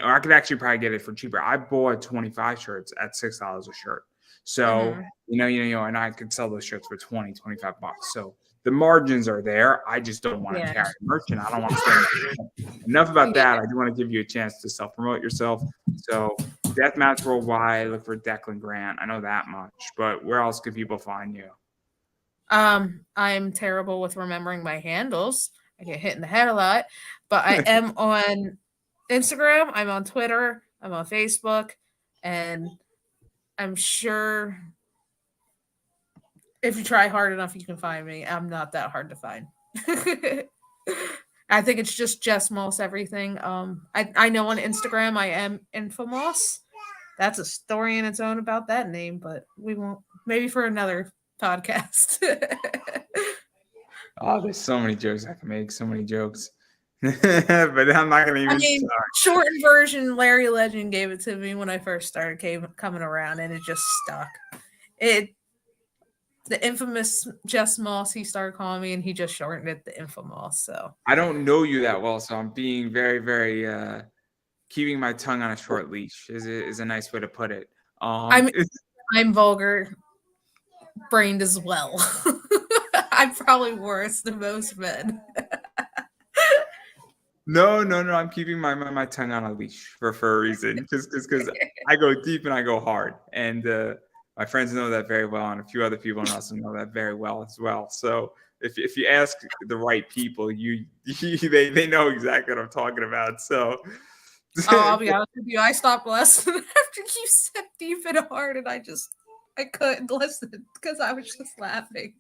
Or I could actually probably get it for cheaper. I bought 25 shirts at $6 a shirt. So, and I could sell those shirts for 20, $25. So the margins are there. I just don't want to carry merch, and I don't want to spend enough about that. I do want to give you a chance to self-promote yourself. So Deathmatch Worldwide, look for Declan Grant. I know that much, but where else could people find you? I'm terrible with remembering my handles. I get hit in the head a lot, but I am on Instagram, I'm on Twitter, I'm on Facebook, and I'm sure if you try hard enough, you can find me. I'm not that hard to find. I think it's just Jess Moss everything. I know on Instagram I am Infamous. That's a story in its own about that name, but we won't. Maybe for another podcast. Oh, there's so many jokes I can make. So many jokes. But I'm not going to even start. Shortened version, Larry Legend gave it to me when I first started coming around, and it just stuck. The infamous Jess Moss, he started calling me, and he just shortened it the Infamous. So I don't know you that well, so I'm being very, very keeping my tongue on a short leash is a nice way to put it. I'm vulgar brained as well. I'm probably worse than most men. No. I'm keeping my tongue on a leash for a reason, because I go deep and I go hard, and my friends know that very well, and a few other people in wrestling know that very well as well. So if you ask the right people, they know exactly what I'm talking about. So I'll be honest with you, I stopped listening after you said deep and hard, and I couldn't listen because I was just laughing.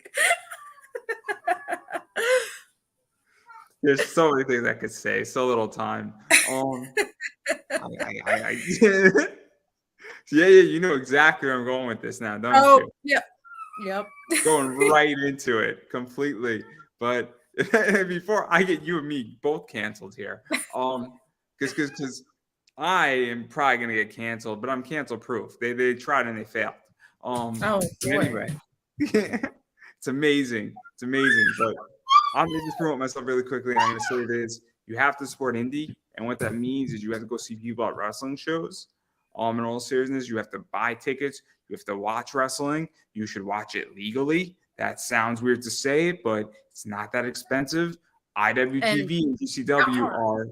There's so many things I could say, so little time. Yeah, you know exactly where I'm going with this now, don't you? Yep. Going right into it completely. But before I get you and me both canceled here, because I am probably gonna get canceled, but I'm cancel proof. They tried and they failed. Anyway, it's amazing. It's amazing. But I'm gonna just promote myself really quickly. And I'm gonna say this: you have to support indie, and what that means is you have to go see people at wrestling shows. In all seriousness, you have to buy tickets. You have to watch wrestling. You should watch it legally. That sounds weird to say, but it's not that expensive. IWTV and GCW are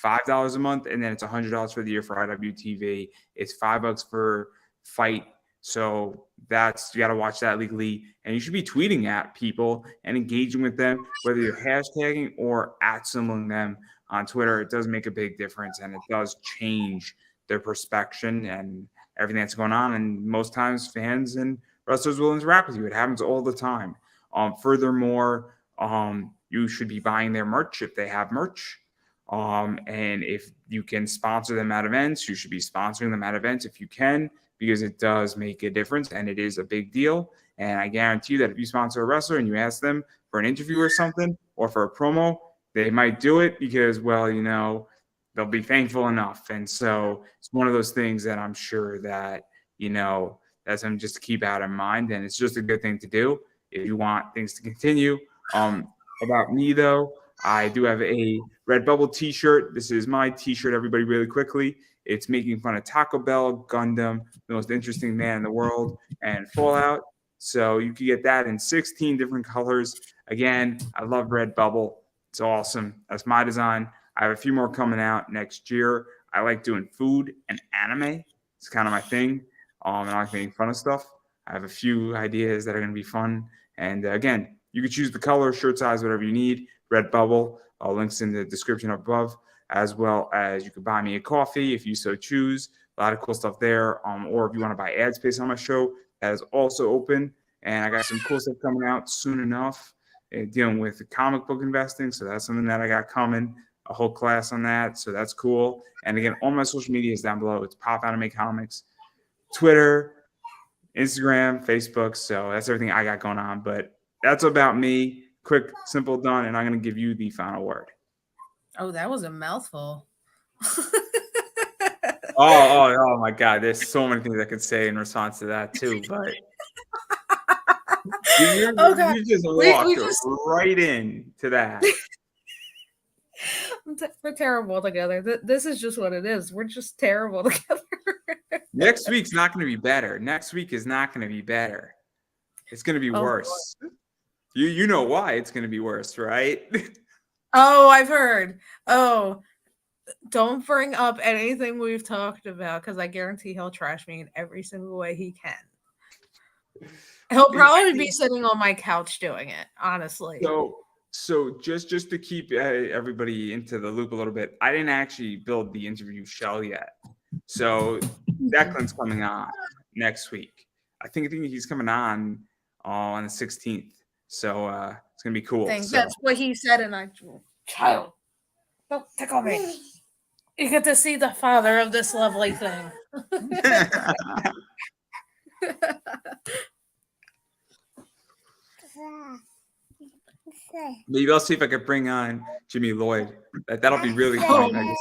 $5 a month, and then it's $100 for the year for IWTV. It's $5 for Fight. So you got to watch that legally, and you should be tweeting at people and engaging with them, whether you're hashtagging or @symboling them on Twitter. It does make a big difference, and it does change their perception and everything that's going on. And most times fans and wrestlers will interact with you. It happens all the time. Furthermore, you should be buying their merch if they have merch. And if you can sponsor them at events, you should be sponsoring them at events if you can, because it does make a difference and it is a big deal. And I guarantee you that if you sponsor a wrestler and you ask them for an interview or something, or for a promo, they might do it because, well, they'll be thankful enough. And so it's one of those things that I'm sure that, that's something just to keep out in mind. And it's just a good thing to do if you want things to continue. About me, though, I do have a Redbubble t-shirt. This is my t-shirt, everybody, really quickly. It's making fun of Taco Bell, Gundam, the most interesting man in the world, and Fallout. So you can get that in 16 different colors. Again, I love Redbubble. It's awesome. That's my design. I have a few more coming out next year. I like doing food and anime. It's kind of my thing. And I like making fun of stuff. I have a few ideas that are going to be fun. And again, you can choose the color, shirt size, whatever you need. Redbubble. Links in the description above, as well as you can buy me a coffee if you so choose. A lot of cool stuff there. Or if you want to buy ad space on my show, that is also open. And I got some cool stuff coming out soon enough, dealing with comic book investing. So that's something that I got coming, a whole class on that. So that's cool. And again, all my social media is down below. It's Pop Anime Comics, Twitter, Instagram, Facebook. So that's everything I got going on. But that's about me. Quick, simple, done. And I'm going to give you the final word. Oh, that was a mouthful. Oh my God. There's so many things I could say in response to that too. But Okay. you just walked right into that. We're terrible together. This is just what it is. We're just terrible together. Next week's not going to be better. Next week is not going to be better. It's going to be worse. You know why it's going to be worse, right? Oh, I've heard. Oh, don't bring up anything we've talked about because I guarantee he'll trash me in every single way he can. He'll probably be sitting on my couch doing it, honestly. So just to keep everybody into the loop a little bit, I didn't actually build the interview shell yet. So Declan's coming on next week. I think he's coming on the 16th. So it's gonna be cool. That's what he said, and child, don't tickle me. You get to see the father of this lovely thing. Maybe I'll see if I could bring on Jimmy Lloyd. That'll be really fun.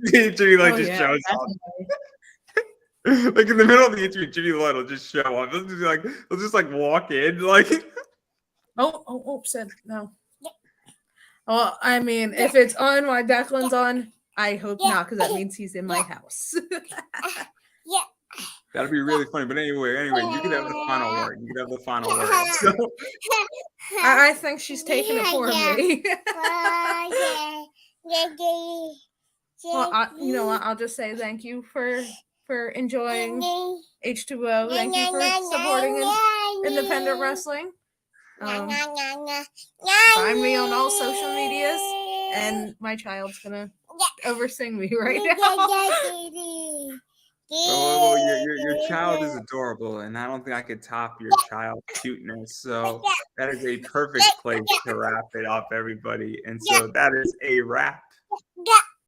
Jimmy Lloyd just shows up. Like in the middle of the interview, Jimmy Lloyd will just show up. He'll just walk in. Said no. Well, I mean, if it's on while Declan's on, I hope not, because that means he's in my house. That'll be really funny. But anyway, you can have the final word. So. I think she's taking it for me. Well, you know what? I'll just say thank you for enjoying H2O. Thank you for supporting independent wrestling. Find me on all social medias, and my child's gonna oversing me right now. Oh, your child is adorable, and I don't think I could top your child's cuteness. So that is a perfect place to wrap it up, everybody. And so that is a wrap.